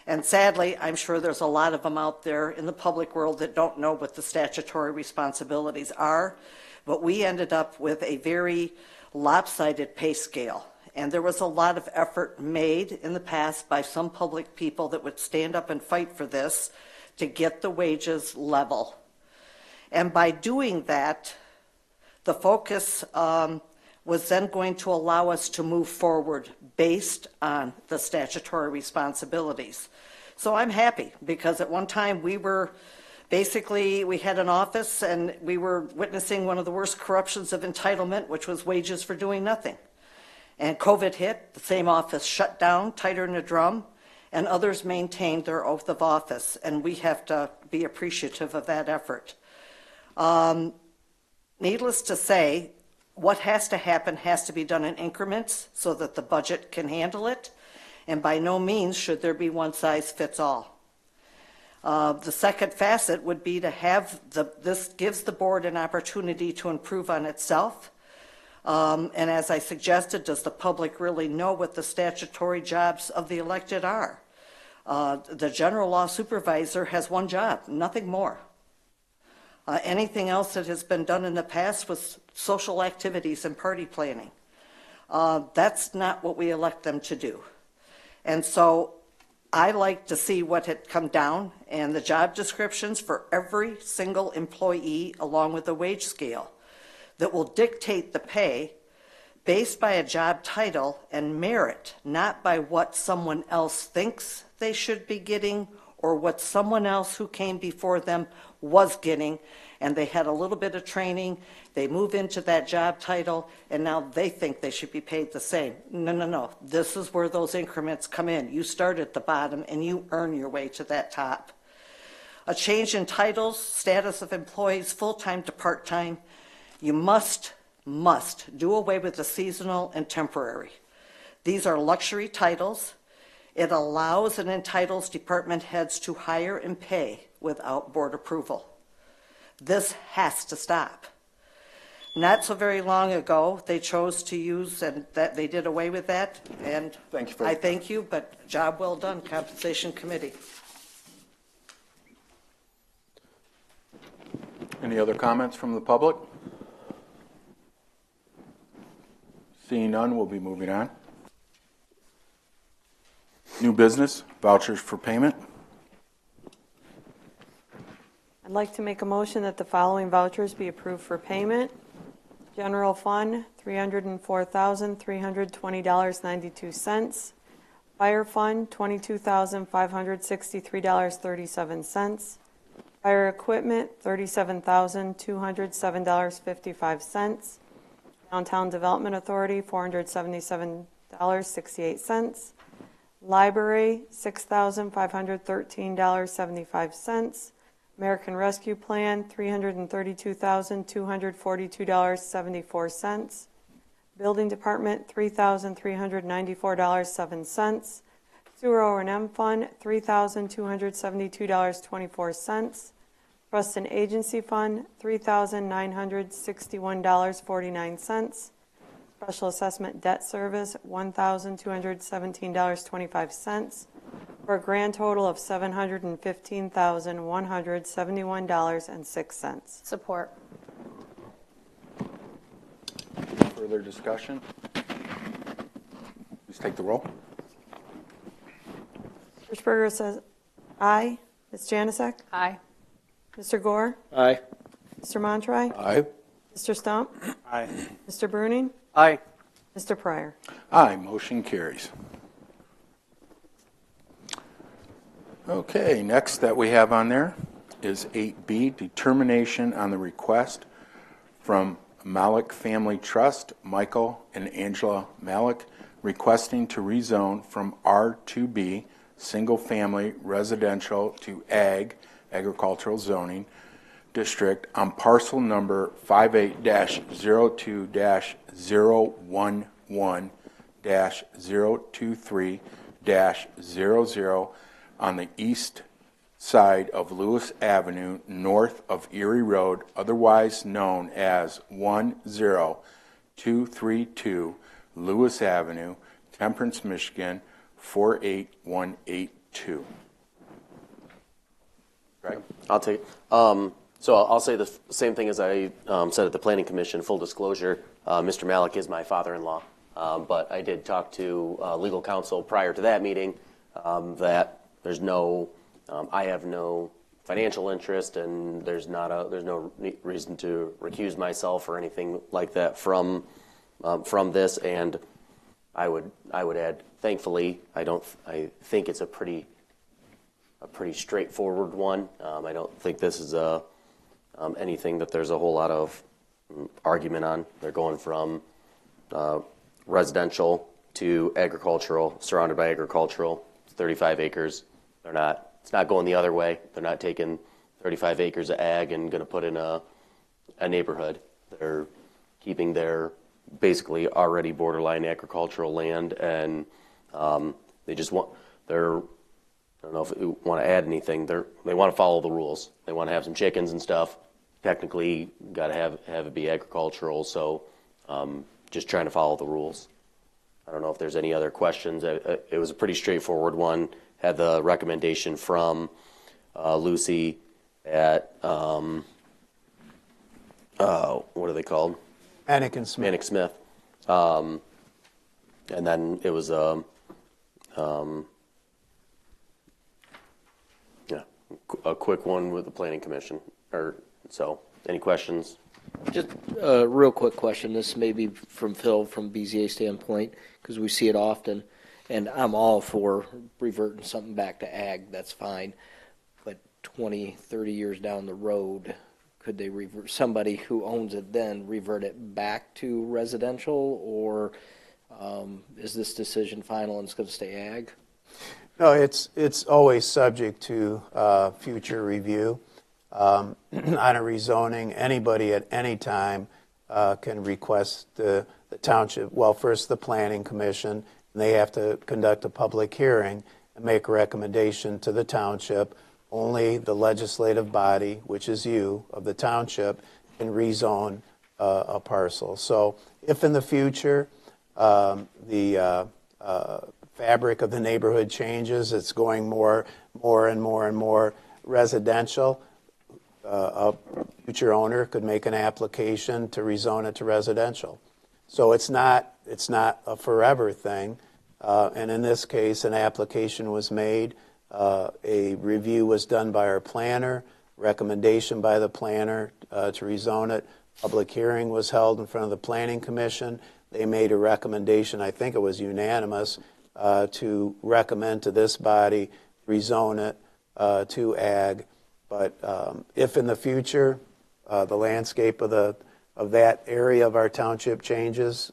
And sadly, I'm sure there's a lot of them out there in the public world that don't know what the statutory responsibilities are, but we ended up with a very lopsided pay scale. And there was a lot of effort made in the past by some public people that would stand up and fight for this to get the wages level. And by doing that, the focus was then going to allow us to move forward based on the statutory responsibilities. So I'm happy because at one time we had an office and we were witnessing one of the worst corruptions of entitlement, which was wages for doing nothing. And COVID hit, the same office shut down, tighter than a drum, and others maintained their oath of office, and we have to be appreciative of that effort. Needless to say, what has to happen has to be done in increments so that the budget can handle it, and by no means should there be one size fits all. The second facet would be to have this gives the board an opportunity to improve on itself. And as I suggested, does the public really know what the statutory jobs of the elected are? The general law supervisor has one job, nothing more. Anything else that has been done in the past was social activities and party planning. That's not what we elect them to do. And so I like to see what had come down and the job descriptions for every single employee along with the wage scale that will dictate the pay based by a job title and merit, not by what someone else thinks they should be getting or what someone else who came before them was getting, and they had a little bit of training, they move into that job title, and now they think they should be paid the same. No. This is where those increments come in. You start at the bottom and you earn your way to that top. A change in titles, status of employees, full-time to part-time. You must do away with the seasonal and temporary. These are luxury titles. It allows and entitles department heads to hire and pay without board approval. This has to stop. Not so very long ago, they chose to use, and that they did away with that, and Thank you for I thank you, but job well done, Compensation Committee. Any other comments from the public? Seeing none, we'll be moving on. New business, vouchers for payment. I'd like to make a motion that the following vouchers be approved for payment. General Fund, $304,320.92. Fire Fund, $22,563.37. Fire Equipment, $37,207.55. Downtown Development Authority, $477.68. Library, $6,513.75. American Rescue Plan, $332,242.74. Building Department, $3,394.07. Sewer O&M Fund, $3,272.24. Trust and Agency Fund, $3,961.49. Special Assessment Debt Service, $1,217.25, for a grand total of $715,171.06. Support. Further discussion? Please take the roll. Hirschberger says aye. Ms. Janasek? Aye. Mr. Gore? Aye. Mr. Montroy? Aye. Mr. Stump? Aye. Mr. Bruning? Aye. Mr. Pryor? Aye, motion carries. Okay, next that we have on there is 8B, determination on the request from Malik Family Trust, Michael and Angela Malik, requesting to rezone from R2B, single-family residential, to agricultural zoning district on parcel number 58-02-011-023-00 on the east side of Lewis Avenue, north of Erie Road, otherwise known as 10232 Lewis Avenue, Temperance, Michigan, 48182. Greg? I'll take it. So I'll say the same thing as I said at the Planning Commission. Full disclosure, Mr. Malik is my father-in-law, but I did talk to legal counsel prior to that meeting that there's no, I have no financial interest, and there's no reason to recuse myself or anything like that from this. And I would add, thankfully, I think it's a pretty straightforward one. I don't think this is anything that there's a whole lot of argument on. They're going from residential to agricultural, surrounded by agricultural. It's 35 acres. It's not going the other way. They're not taking 35 acres of ag and going to put in a a neighborhood. They're keeping their basically already borderline agricultural land, and they just want their. I don't know if you want to add anything. They want to follow the rules. They want to have some chickens and stuff. Technically, got to have it be agricultural. So, just trying to follow the rules. I don't know if there's any other questions. It was a pretty straightforward one. Had the recommendation from Lucy at what are they called? Manick and Smith. Manick Smith. And then it was a quick one with the Planning Commission. So, any questions? Just a real quick question. This may be from Phil from BZA standpoint, because we see it often, and I'm all for reverting something back to ag. That's fine. But 20, 30 years down the road, could they revert, somebody who owns it then revert it back to residential, or is this decision final and it's going to stay ag? No, it's always subject to future review. On a rezoning, anybody at any time can request the township, well, first the Planning Commission, and they have to conduct a public hearing and make a recommendation to the township. Only the legislative body, which is you, of the township, can rezone a parcel. So if in the future the fabric of the neighborhood changes, it's going more and more residential, a future owner could make an application to rezone it to residential. So it's not a forever thing. And in this case, an application was made, a review was done by our planner, recommendation by the planner to rezone it. Public hearing was held in front of the Planning Commission. They made a recommendation, I think it was unanimous, to recommend to this body rezone it to ag. But if in the future the landscape of that area of our township changes,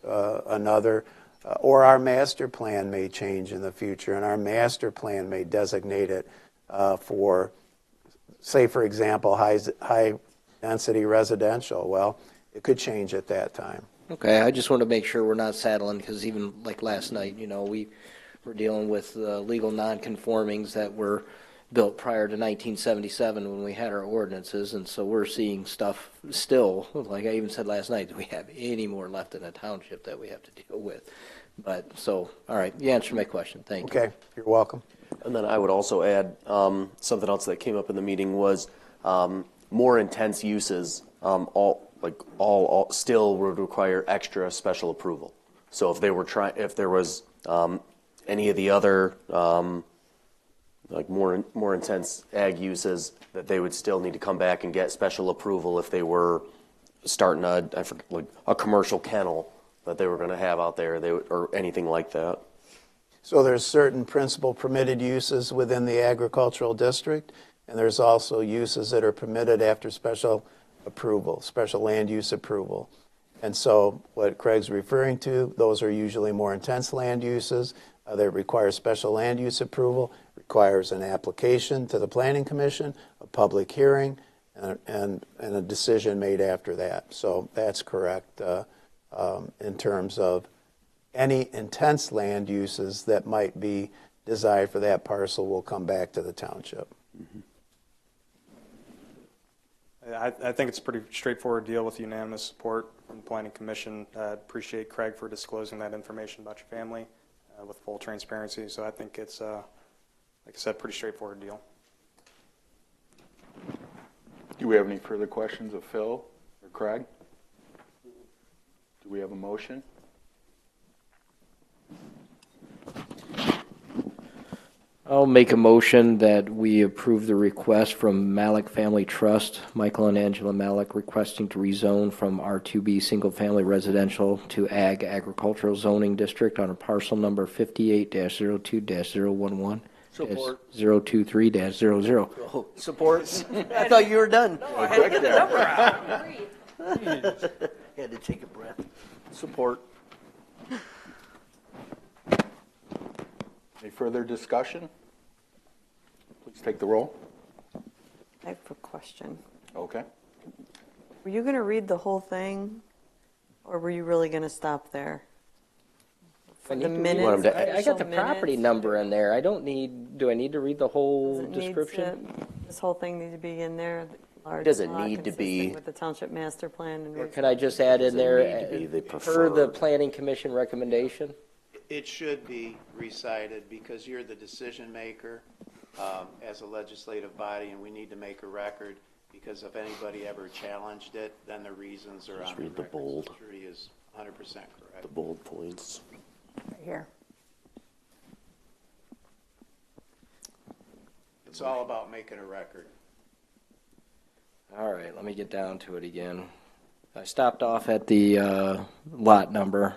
or our master plan may change in the future, and our master plan may designate it for, say, for example, high density residential. Well, it could change at that time. Okay, I just want to make sure we're not saddling, because even like last night, we were dealing with legal nonconformings that were built prior to 1977 when we had our ordinances, and so we're seeing stuff still, like I even said last night, do we have any more left in a township that we have to deal with? But so, all right, you answered my question. Thank you. Okay, you're welcome. And then I would also add something else that came up in the meeting was more intense uses. All still would require extra special approval. So if there was any of the other like more intense ag uses, that they would still need to come back and get special approval if they were starting a commercial kennel that they were going to have out there, or anything like that. So there's certain principal permitted uses within the agricultural district, and there's also uses that are permitted after special approval, special land use approval. And so what Craig's referring to, those are usually more intense land uses that require special land use approval, requires an application to the Planning Commission, a public hearing, and a decision made after that. So that's correct in terms of any intense land uses that might be desired for that parcel will come back to the township. Mm-hmm. I think it's a pretty straightforward deal with unanimous support from the Planning Commission. I appreciate Craig for disclosing that information about your family with full transparency. So I think it's, like I said, pretty straightforward deal. Do we have any further questions of Phil or Craig? Do we have a motion? I'll make a motion that we approve the request from Malik Family Trust, Michael and Angela Malik, requesting to rezone from R2B single-family residential to ag agricultural zoning district on a parcel number 58-02-011. Support. 023-00. Oh, support. I thought you were done. No, I had to get the number out. Had to take a breath. Support. Any further discussion? Please take the roll. I have a question. Okay. Were you going to read the whole thing, or were you really going to stop there? I need The to read- minutes, I got the official property minutes? number in there. Do I need to read the Does whole it need description? This whole thing need to be in there? Large doesn't lot need to be. consistent with the township master plan and. Or can I just add in there, need to be. They per the prefer. planning commission recommendation? It should be recited because you're the decision maker as a legislative body, and we need to make a record because if anybody ever challenged it, then the reasons are on the read the record. bold. So Trudy is 100% correct. The bold points. Right here. It's all about making a record. All right, let me get down to it again. I stopped off at the lot number,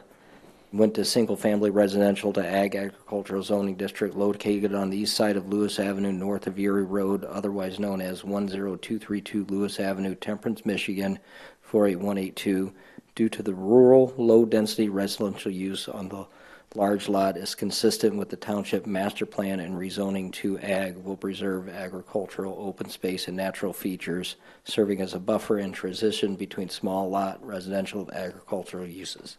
went to single-family residential to ag agricultural zoning district located on the east side of Lewis Avenue, north of Erie Road, otherwise known as 10232 Lewis Avenue, Temperance, Michigan, 48182. Due to the rural, low-density residential use on the large lot is consistent with the township master plan, and rezoning to ag will preserve agricultural open space and natural features, serving as a buffer in transition between small lot residential and agricultural uses.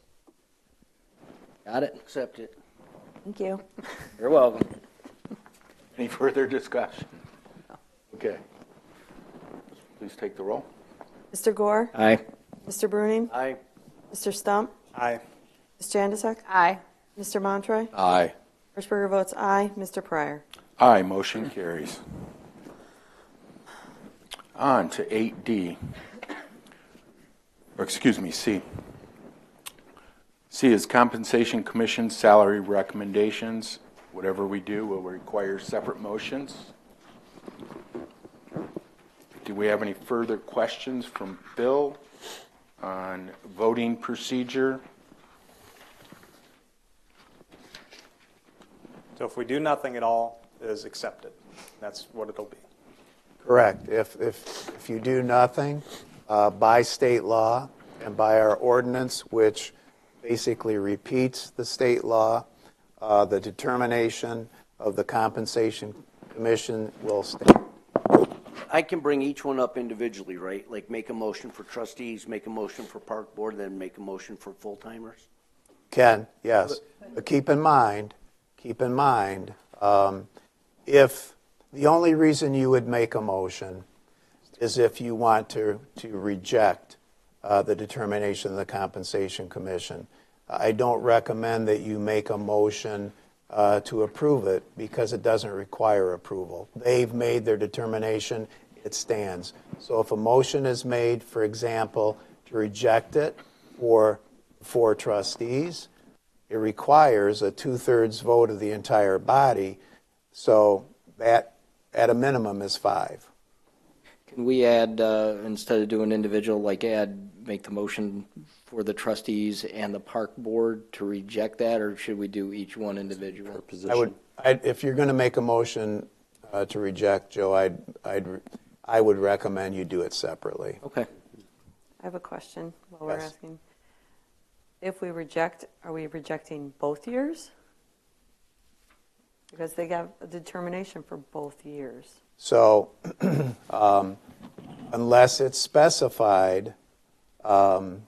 Got it? Accept it. Thank you. You're welcome. Any further discussion? Okay. Please take the roll. Mr. Gore? Aye. Mr. Bruning? Aye. Mr. Stump? Aye. Ms. Janusik? Aye. Mr. Montroy? Aye. Hirschberger votes aye. Mr. Pryor? Aye, motion carries. On to 8D, or excuse me, C. C is Compensation Commission salary recommendations. Whatever we do will require separate motions. Do we have any further questions from Bill on voting procedure? So if we do nothing at all, it is accepted. That's what it'll be. Correct. If you do nothing, by state law and by our ordinance, which basically repeats the state law, the determination of the Compensation Commission will stand. I can bring each one up individually, right? Like make a motion for trustees, make a motion for park board, then make a motion for full-timers? Ken, yes. But keep in mind, if the only reason you would make a motion is if you want to reject the determination of the Compensation Commission. I don't recommend that you make a motion to approve it because it doesn't require approval. They've made their determination, it stands. So if a motion is made, for example, to reject it for trustees, it requires a 2/3 vote of the entire body, so that at a minimum is 5. Can we add, instead of doing individual, make the motion for the trustees and the park board to reject that, or should we do each one individual? If you're going to make a motion to reject, Joe, I would recommend you do it separately. Okay. I have a question while we're Yes. asking. If we reject, are we rejecting both years? Because they got a determination for both years. So unless it's specified, well,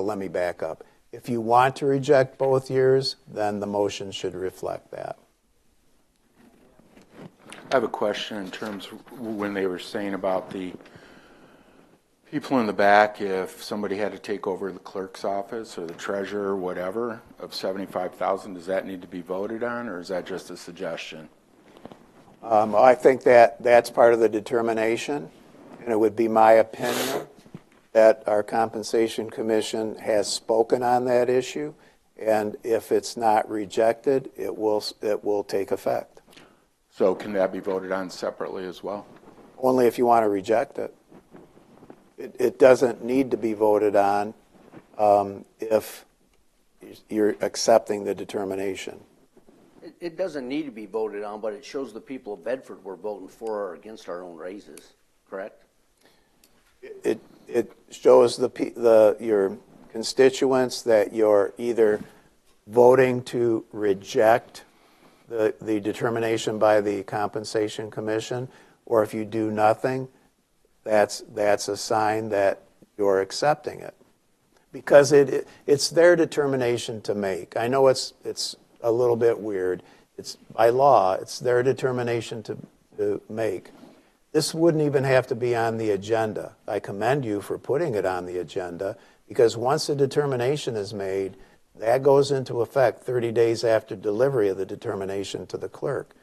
let me back up. If you want to reject both years, then the motion should reflect that. I have a question in terms of when they were saying about the people in the back, if somebody had to take over the clerk's office or the treasurer or whatever of $75,000, does that need to be voted on, or is that just a suggestion? I think that's part of the determination, and it would be my opinion that our Compensation Commission has spoken on that issue, and if it's not rejected, it will take effect. So can that be voted on separately as well? Only if you want to reject it. It doesn't need to be voted on if you're accepting the determination. It doesn't need to be voted on, but it shows the people of Bedford we're voting for or against our own raises, correct? It shows your constituents that you're either voting to reject the determination by the Compensation Commission, or if you do nothing, that's a sign that you're accepting it. Because it's their determination to make. I know it's a little bit weird. It's by law, it's their determination to make. This wouldn't even have to be on the agenda. I commend you for putting it on the agenda, because once a determination is made, that goes into effect 30 days after delivery of the determination to the clerk.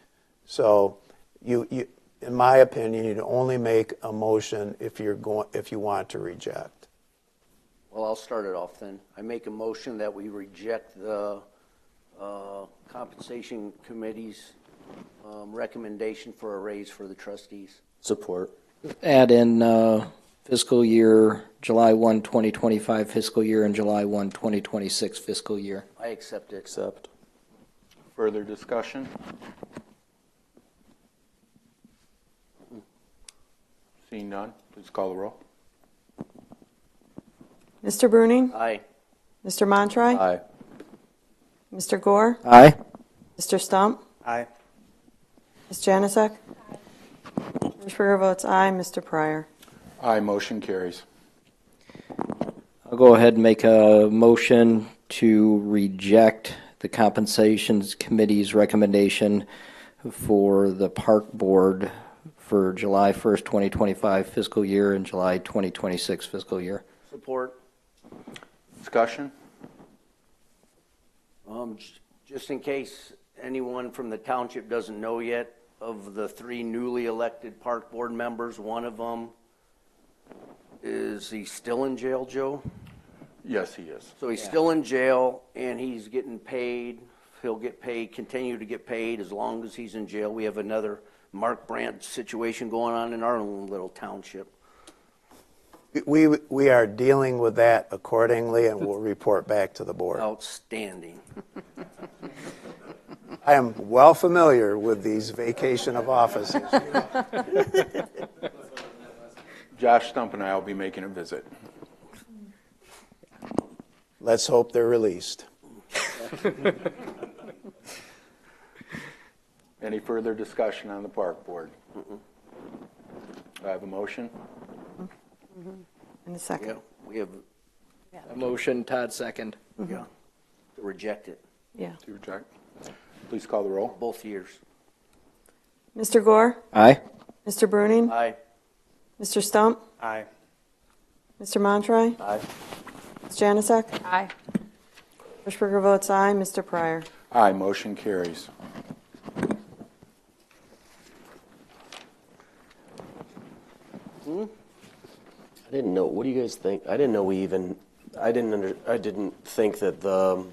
So you in my opinion, you'd only make a motion if you want to reject. Well, I'll start it off then. I make a motion that we reject the compensation committee's recommendation for a raise for the trustees. Support. Add in fiscal year July 1, 2025 fiscal year and July 1, 2026 fiscal year. I accept it. Accept. Further discussion? Seeing none, please call the roll. Mr. Bruning? Aye. Mr. Montroy? Aye. Mr. Gore? Aye. Mr. Stump? Aye. Ms. Janasek? Hirschberger votes aye. Mr. Pryor? Aye, motion carries. I'll go ahead and make a motion to reject the Compensations Committee's recommendation for the Park Board for July 1st, 2025 fiscal year and July 2026 fiscal year. Support. Discussion? Just in case anyone from the township doesn't know yet, of the 3 newly elected park board members, one of them, is he still in jail, Joe? Yes, he is. So he's still in jail, and he's getting paid. He'll get paid, continue to get paid as long as he's in jail. We have another Mark Brandt situation going on in our own little township. We are dealing with that accordingly, and we'll report back to the board. Outstanding. I am well familiar with these vacation of office issues. Josh Stump and I will be making a visit. Let's hope they're released. Any further discussion on the park board? I have a motion. In a second. Yeah, we have, A motion, Todd second. yeah, to reject it, Yeah. To reject. Please call the roll. both years. Mr. Gore? Aye. Mr. Bruning? Aye. Mr. Stump? Aye. Mr. Montroy? Aye. Ms. Janasek? Aye. Hirschberger votes aye. Mr. Pryor? Aye, motion carries. I didn't know. What do you guys think? I didn't know we even. I didn't think that the.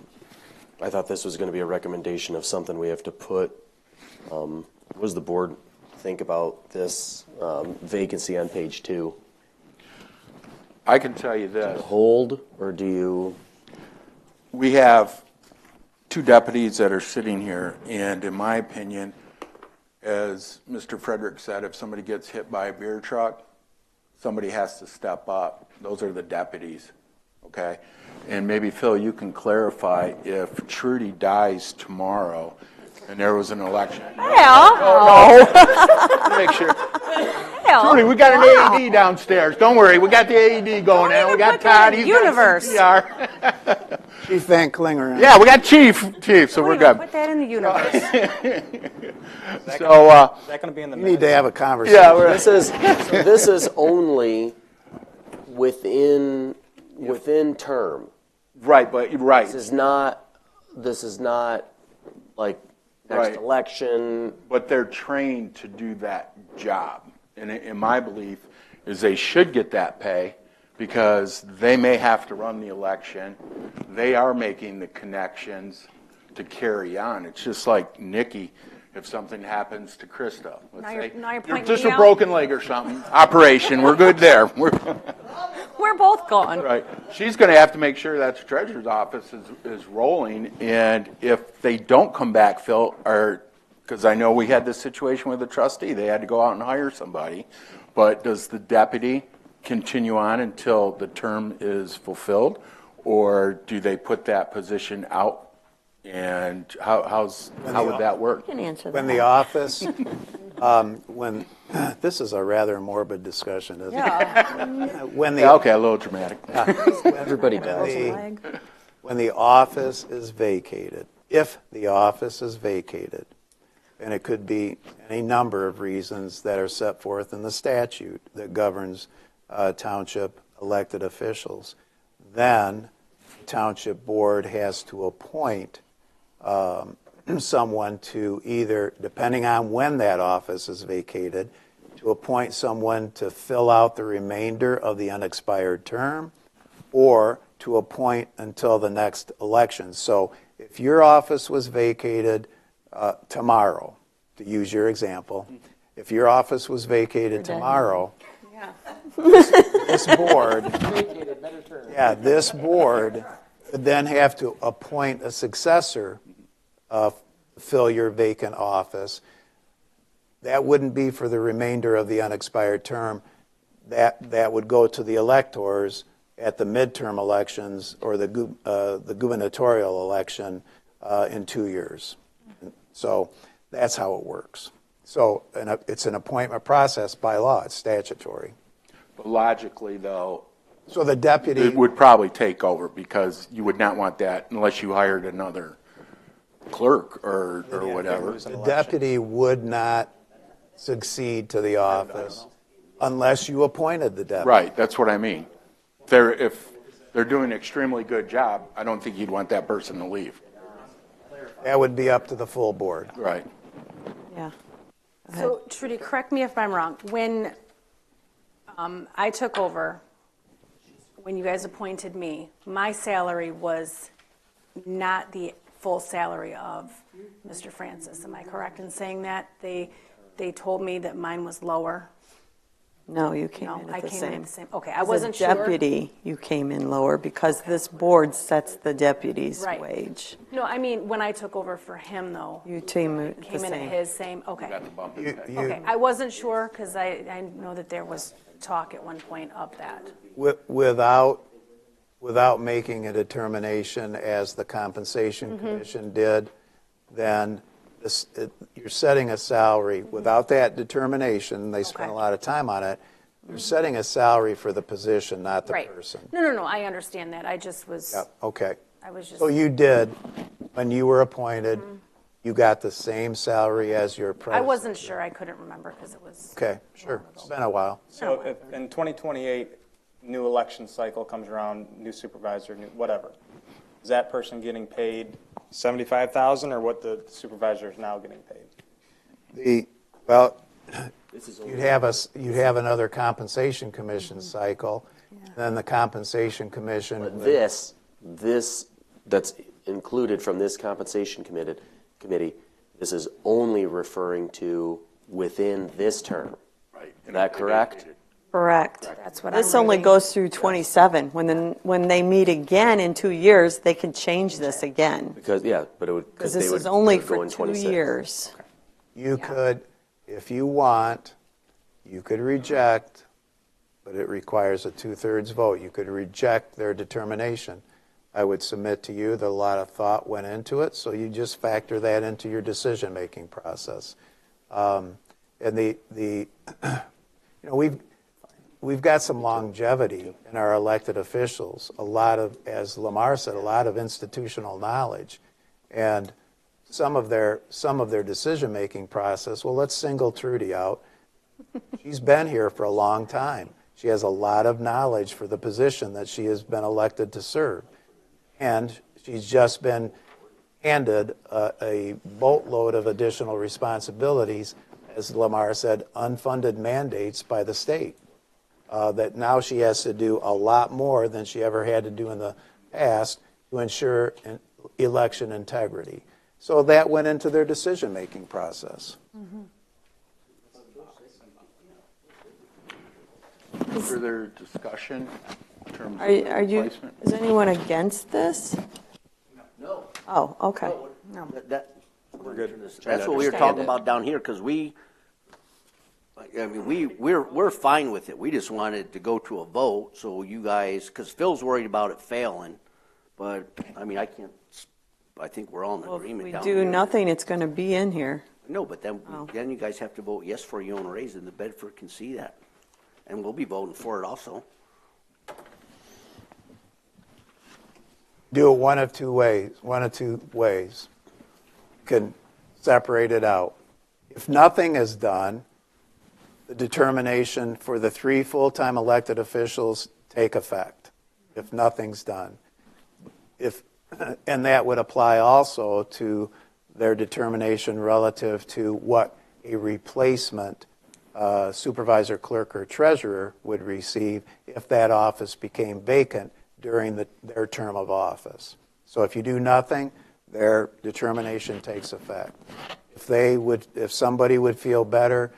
I thought this was going to be a recommendation of something we have to put. What does the board think about this vacancy on page 2? I can tell you this. Hold, or do you? We have 2 deputies that are sitting here, and in my opinion, as Mr. Frederick said, if somebody gets hit by a beer truck, somebody has to step up. Those are the deputies, okay? And maybe, Phil, you can clarify if Trudy dies tomorrow and there was an election. Hell. Make sure. Hell. Trudy, we got an AED downstairs. Don't worry, we got the AED going on. We got put that Todd. in He's got universe. CPR. Chief Van Klinger. Yeah, we got Chief, so we're good. Put that in the universe. So, Is that going to be in the You need to minutes? have a conversation. yeah, we're, This is only within term. right, but right. This is not like next Right. election. But they're trained to do that job. And in my belief is they should get that pay because they may have to run the election. They are making the connections to carry on. It's just like Nikki, if something happens to Krista. Let's Now you're say pointing just me a out? broken leg or something. Operation, we're good there. We're both gone. Right. She's going to have to make sure that the treasurer's office is rolling. And if they don't come back, Phil, because I know we had this situation with the trustee, they had to go out and hire somebody. But does the deputy continue on until the term is fulfilled? Or do they put that position out? And how would that work? You can answer that. When the office, When, this is a rather morbid discussion, isn't it? Yeah. When Yeah, okay, a little dramatic. Everybody does. when the office is vacated, if the office is vacated, and it could be any number of reasons that are set forth in the statute that governs township elected officials, then the township board has to appoint someone to either, depending on when that office is vacated, to appoint someone to fill out the remainder of the unexpired term, or to appoint until the next election. So if your office was vacated tomorrow, to use your example, if your office was vacated tomorrow, this board, this board would then have to appoint a successor fill your vacant office. That wouldn't be for the remainder of the unexpired term. That would go to the electors at the midterm elections or the gubernatorial election in 2 years. So that's how it works. So it's an appointment process by law. It's statutory. But logically, though, So the deputy it would probably take over because you would not want that unless you hired another clerk or whatever. The deputy would not succeed to the office unless you appointed the deputy. Right, that's what I mean. If they're doing an extremely good job, I don't think you'd want that person to leave. That would be up to the full board. Right. Yeah. So Trudy, correct me if I'm wrong. When I took over, when you guys appointed me, my salary was not the full salary of Mr. Francis. Am I correct in saying that? They told me that mine was lower. No, you came No, in I at the came same. in at the same. Okay, I As a wasn't sure. deputy, you came in lower because this board sets the deputy's Right. wage. No, I mean, when I took over for him, though, You came in the came in at same. his same, okay. Got the bump in You- pay. you- Okay, I wasn't sure, because I know that there was talk at one point of that. Without making a determination as the compensation commission did, then you're setting a salary. Without that determination, they spent a Okay. lot of time on it, you're setting a salary for the position, not the Right. person. No, I understand that. I just was, Yep, okay. I was just. So you did, when you were appointed, you got the same salary as your I predecessor? wasn't sure. I couldn't remember because it was. Okay, sure. It's been a while. So if in 2028, new election cycle comes around, new supervisor, new whatever, is that person getting paid $75,000 or what the supervisor is now getting paid? You'd have another compensation commission cycle, then the compensation commission. But would- this that's included from this compensation committee, this is only referring to within this term. Right. Is that correct? Correct. That's what I'm This only reading. goes through 27. When they meet again in 2 years, they can change this again. Because, yeah, but it would, Because because this they would is only it would go for in 2 26. years. You could, if you want, you could reject, but it requires a 2/3 vote. You could reject their determination. I would submit to you that a lot of thought went into it, so you just factor that into your decision-making process. And we've got some longevity in our elected officials, a lot of, as Lamar said, a lot of institutional knowledge. And some of their decision-making process, well, let's single Trudy out. She's been here for a long time. She has a lot of knowledge for the position that she has been elected to serve. And she's just been handed a boatload of additional responsibilities, as Lamar said, unfunded mandates by the state. That now she has to do a lot more than she ever had to do in the past to ensure election integrity. So that went into their decision-making process. Further discussion in terms of Are you, replacement? is anyone against this? No. Oh, okay. We're good. That's what we were talking about down here, because we're fine with it. We just wanted to go to a vote, so you guys, because Phil's worried about it failing, but, I mean, I think we're all in Well, if agreement we down do here. nothing, it's going to be in here. No, but then you guys have to vote yes for your own raise, and the Bedford can see that. And we'll be voting for it also. Do it one of two ways. You can separate it out. If nothing is done, the determination for the 3 full-time elected officials take effect. If nothing's done. And that would apply also to their determination relative to what a replacement supervisor, clerk, or treasurer would receive if that office became vacant during their term of office. So if you do nothing, their determination takes effect. If somebody would feel better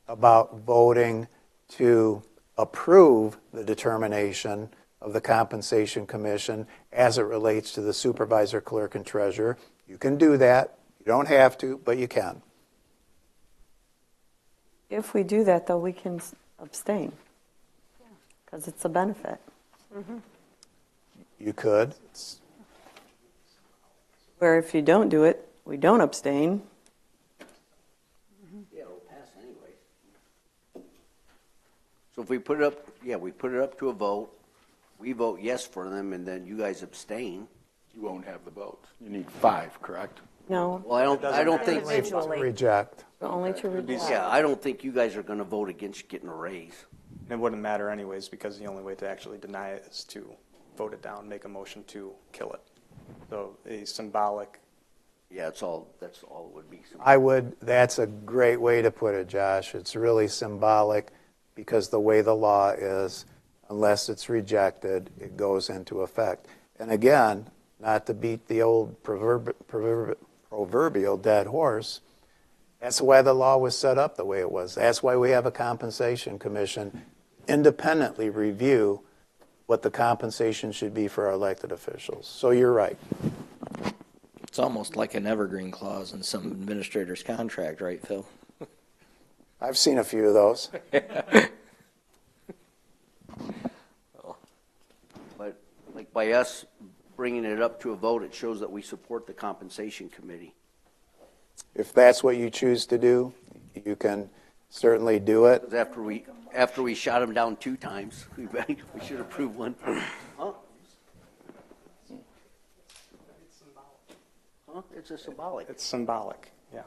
about voting to approve the determination of the Compensation Commission as it relates to the supervisor, clerk, and treasurer, you can do that. You don't have to, but you can. If we do that, though, we can abstain because it's a benefit. You could. Where if you don't do it, we don't abstain. Yeah, it'll pass anyway. So if we put it up to a vote, we vote yes for them, and then you guys abstain. You won't have the votes. You need 5, correct? No, Well, I don't think, Individually. Reject. only to reject. yeah, I don't think you guys are going to vote against getting a raise. It wouldn't matter anyways, because the only way to actually deny it is to vote it down, make a motion to kill it. So a symbolic. Yeah, that's all it would be. That's a great way to put it, Josh. It's really symbolic because the way the law is, unless it's rejected, it goes into effect. And again, not to beat the old proverbial dead horse, that's why the law was set up the way it was. That's why we have a compensation commission independently review what the compensation should be for our elected officials. So you're right. It's almost like an evergreen clause in some administrator's contract, right, Phil? I've seen a few of those. But like by us bringing it up to a vote, it shows that we support the compensation committee. If that's what you choose to do, you can certainly do it. Because after we shot him down 2 times, we should approve one. Huh? Huh? It's a symbolic. It's symbolic, yeah.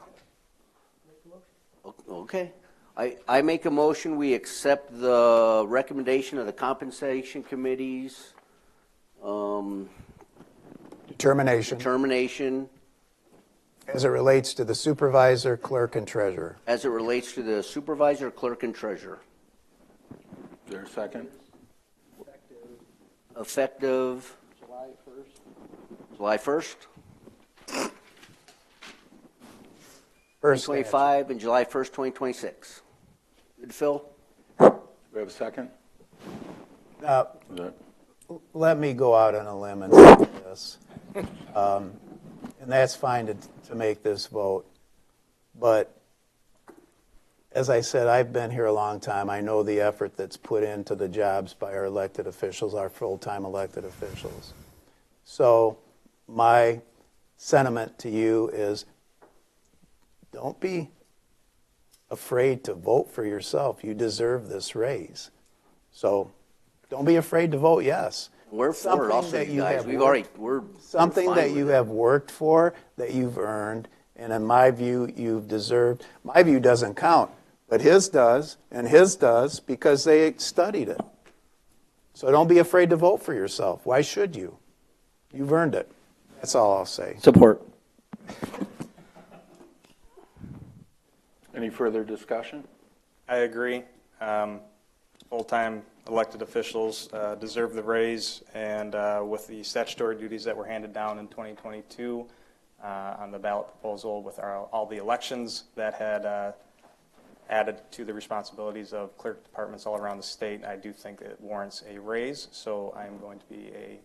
Okay. I make a motion, we accept the recommendation of the compensation committee's determination As it relates to the supervisor, clerk, and treasurer. as it relates to the supervisor, clerk, and treasurer. Is there a second? Effective July 1st, 2025, and July 1st, 2026. Good, Phil? Do we have a second? Now, Is that- let me go out on a limb and say this. And that's fine to make this vote. But as I said, I've been here a long time. I know the effort that's put into the jobs by our elected officials, our full-time elected officials. So my sentiment to you is don't be afraid to vote for yourself. You deserve this raise. So don't be afraid to vote yes. We're for it also, you guys. We're something fine that with you it. have worked for, that you've earned, and in my view, you've deserved. My view doesn't count, but his does, and his does because they studied it. So don't be afraid to vote for yourself. Why should you? You've earned it. That's all I'll say. Support. Any further discussion? I agree. Full-time elected officials deserve the raise, and with the statutory duties that were handed down in 2022 on the ballot proposal with all the elections that had added to the responsibilities of clerk departments all around the state, I do think it warrants a raise, so I'm going to be a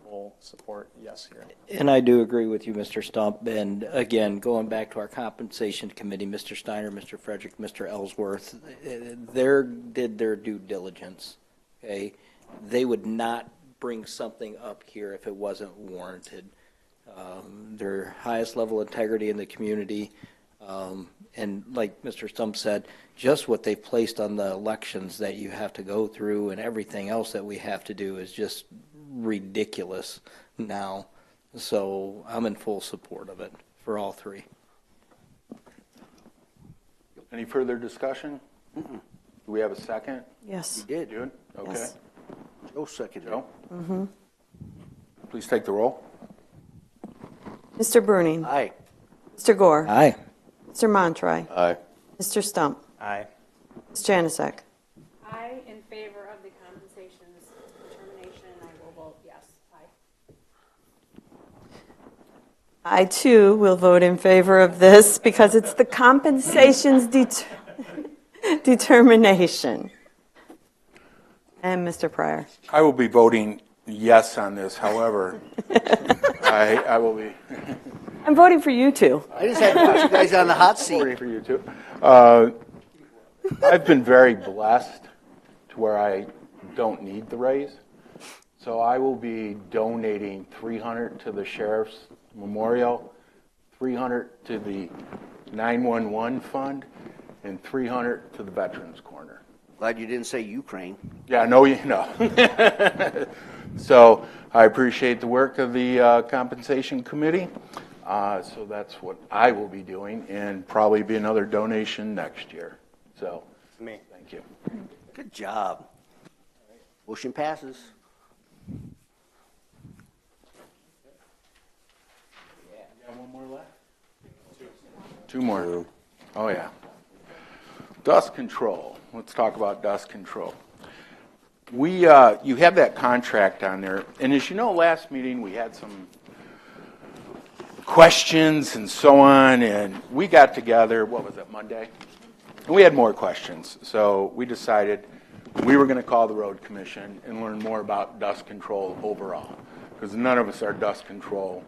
full support yes here. And I do agree with you, Mr. Stump. And again, going back to our compensation committee, Mr. Steiner, Mr. Frederick, Mr. Ellsworth, did their due diligence. Okay, they would not bring something up here if it wasn't warranted. Their highest level integrity in the community. And like Mr. Stump said, just what they've placed on the elections that you have to go through and everything else that we have to do is just ridiculous now. So I'm in full support of it for all three. Any further discussion? Do we have a second? Yes. Did. June? Okay. Yes. Joe seconded. Joe? Please take the roll. Mr. Bruning. Aye. Mr. Gore. Aye. Mr. Montroy. Aye. Mr. Stump. Aye. Ms. Janusik. I, in favor of the compensations determination, I will vote yes. Aye. I, too, will vote in favor of this because it's the compensations determination. And Mr. Pryor. I will be voting yes on this. However, I will be I'm voting for you two. I just had to put you guys on the hot seat. voting for you too. I've been very blessed to where I don't need the raise. So I will be donating $300 to the Sheriff's Memorial, $300 to the 911 fund, and $300 to the Veterans Corner. Glad you didn't say Ukraine. Yeah, no, you know. So I appreciate the work of the compensation committee. So that's what I will be doing, and probably be another donation next year. So, Me. thank you. Good job. Motion passes. One more left? Two more. Oh, yeah. Dust control. Let's talk about dust control. You have that contract on there, and as you know, last meeting we had some questions and so on, and we got together, what was it, Monday? And we had more questions, so we decided we were going to call the road commission and learn more about dust control overall, because none of us are dust control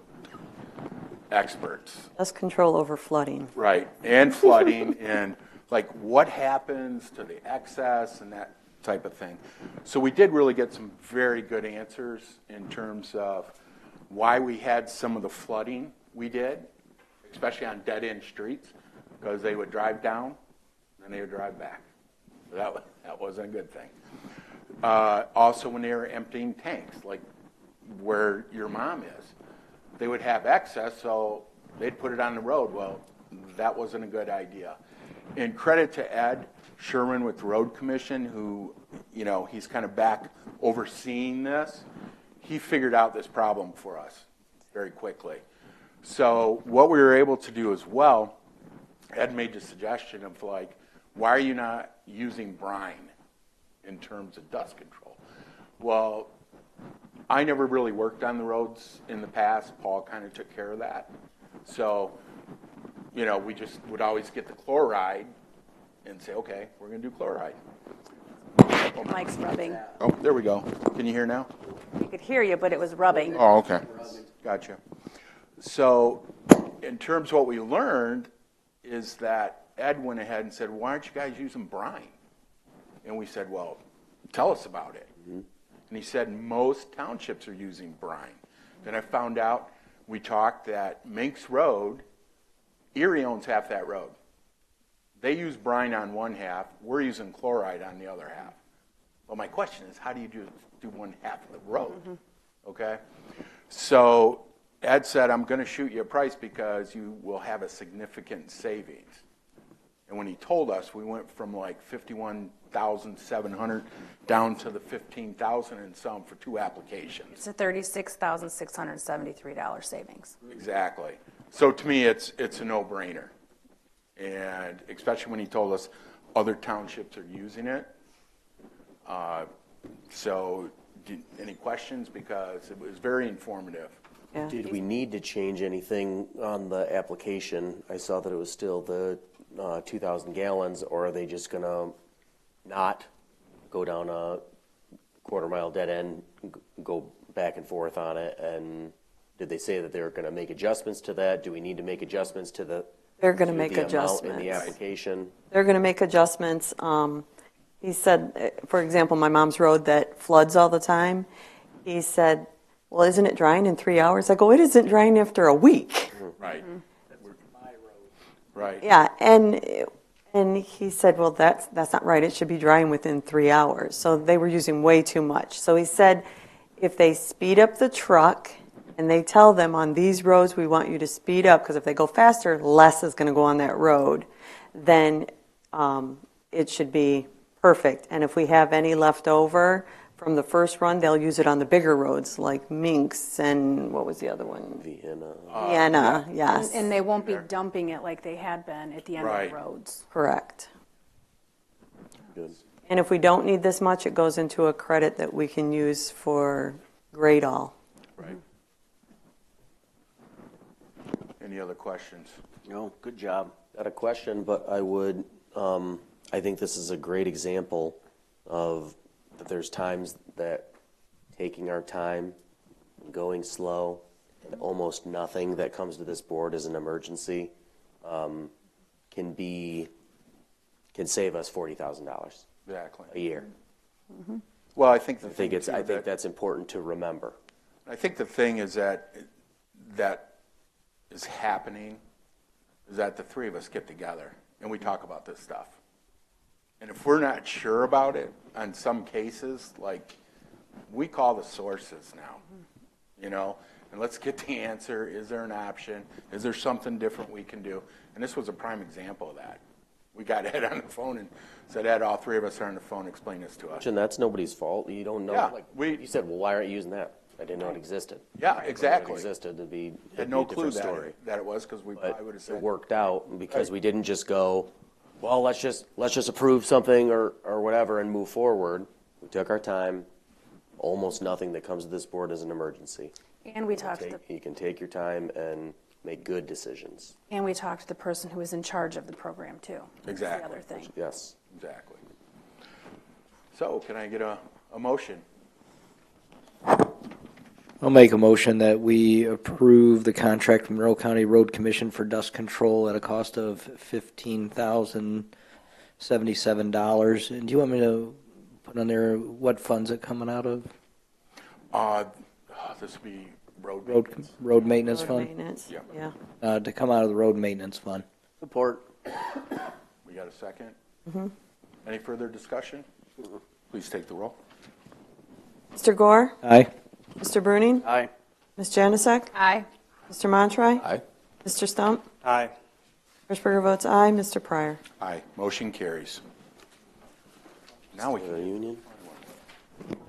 experts. Dust control over flooding. Right, and flooding, and like what happens to the excess and that type of thing. So we did really get some very good answers in terms of why we had some of the flooding we did, especially on dead-end streets, because they would drive down and they would drive back. So that wasn't a good thing. Also, when they were emptying tanks, like where your mom is, they would have excess, so they'd put it on the road. Well, that wasn't a good idea. And credit to Ed Sherman with the Road Commission, who, he's kind of back overseeing this. He figured out this problem for us very quickly. So what we were able to do as well, Ed made the suggestion of like, why are you not using brine in terms of dust control? Well, I never really worked on the roads in the past. Paul kind of took care of that. So, we just would always get the chloride and say, okay, we're going to do chloride. Mike's rubbing. Oh, there we go. Can you hear now? You could hear you, but it was rubbing. Oh, okay. Gotcha. So in terms of what we learned is that Ed went ahead and said, why aren't you guys using brine? And we said, well, tell us about it. Mm-hmm. And he said, most townships are using brine. Then I found out, we talked that Minks Road, Erie owns half that road. They use brine on one half, we're using chloride on the other half. Well, my question is, how do you do one half of the road? Mm-hmm. Okay? So Ed said, I'm going to shoot you a price because you will have a significant savings. And when he told us, we went from like $51,700 down to the $15,000 and some for two applications. It's a $36,673 savings. Exactly. So to me, it's a no-brainer. And especially when he told us other townships are using it. So any questions? Because it was very informative. Yeah. Did we need to change anything on the application? I saw that it was still the 2,000 gallons, or are they just going to not go down a quarter-mile dead end, go back and forth on it? And did they say that they were going to make adjustments to that? Do we need to make adjustments to the They're going to make amount adjustments. in the application? They're going to make adjustments. He said, for example, my mom's road that floods all the time, he said, well, isn't it drying in 3 hours? I go, it isn't drying after a week. Right. Right. Yeah, and he said, well, that's not right. It should be drying within 3 hours. So they were using way too much. So he said, if they speed up the truck and they tell them on these roads, we want you to speed up, because if they go faster, less is going to go on that road, then it should be perfect. And if we have any left over from the first run, they'll use it on the bigger roads like Minks and what was the other one? Vienna, yes. And they won't be dumping it like they had been at the end of Right. the roads. Correct. Good. And if we don't need this much, it goes into a credit that we can use for grade all. Right. Any other questions? No, good job. Not a question, but I would, I think this is a great example of that there's times that taking our time, going slow, and almost nothing that comes to this board as an emergency can save us $40,000 Exactly. a year. Well, I think the I thing think too that- that's important to remember. I think the thing is that is happening is that the three of us get together and we talk about this stuff. And if we're not sure about it, on some cases, like, we call the sources now, you know, and let's get the answer. Is there an option? Is there something different we can do? And this was a prime example of that. We got Ed on the phone and said, Ed, all three of us are on the phone, explain this to us. And that's nobody's fault. You don't know. Yeah, Like, you said, well, why aren't you using that? I didn't know it existed. Yeah, If I didn't know exactly. It existed, it'd be Had no a clue different story. that it was, because we probably would have But said. it worked out because Right. we didn't just go, well, let's just approve something or whatever and move forward. We took our time. Almost nothing that comes to this board is an emergency. And we talked to You can take your time and make good decisions. the person who was in charge of the program too. That's Exactly. the other thing. Yes. Exactly. So can I get a motion? I'll make a motion that we approve the contract from Monroe County Road Commission for dust control at a cost of $15,077. And do you want me to put on there what funds it coming out of? This would be road Road maintenance. road maintenance Road fund? maintenance, Yeah. yeah. To come out of the road maintenance fund. Support. We got a second? Any further discussion? Please take the roll. Mr. Gore? Aye. Mr. Bruning? Aye. Ms. Janusik? Aye. Mr. Montroy? Aye. Mr. Stump? Aye. Hirschberger votes aye. Mr. Pryor? Aye. Motion carries. Now we The can. union?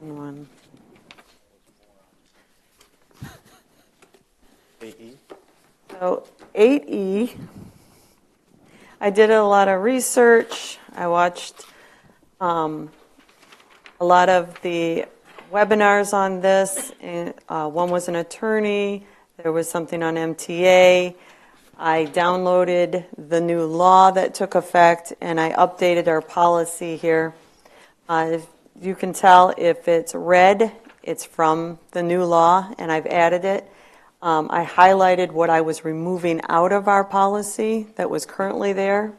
One. So 8E, I did a lot of research. I watched a lot of the webinars on this. And, one was an attorney. There was something on MTA. I downloaded the new law that took effect, and I updated our policy here. If you can tell if it's red, it's from the new law, and I've added it. I highlighted what I was removing out of our policy that was currently there.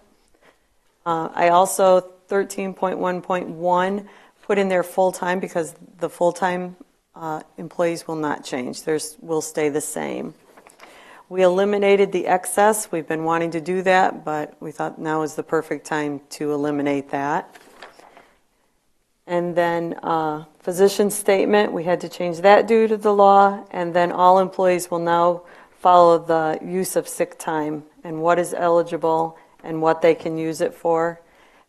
I also, 13.1.1, put in there full-time because the full-time employees will not change. Will stay the same. We eliminated the excess. We've been wanting to do that, but we thought now is the perfect time to eliminate that. And then physician statement, we had to change that due to the law. And then all employees will now follow the use of sick time and what is eligible and what they can use it for.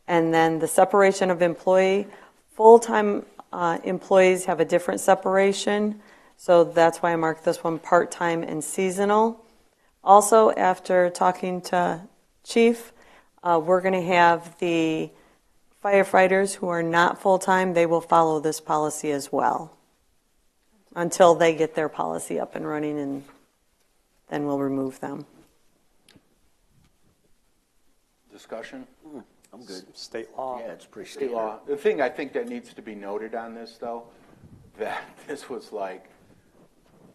And then the separation of employee, full-time employees have a different separation. So that's why I marked this one part-time and seasonal. Also, after talking to Chief, we're going to have the firefighters who are not full-time, they will follow this policy as well until they get their policy up and running, and then we'll remove them. Discussion? I'm good. State law. Yeah, it's pretty State standard. law. The thing I think that needs to be noted on this, though, that this was like,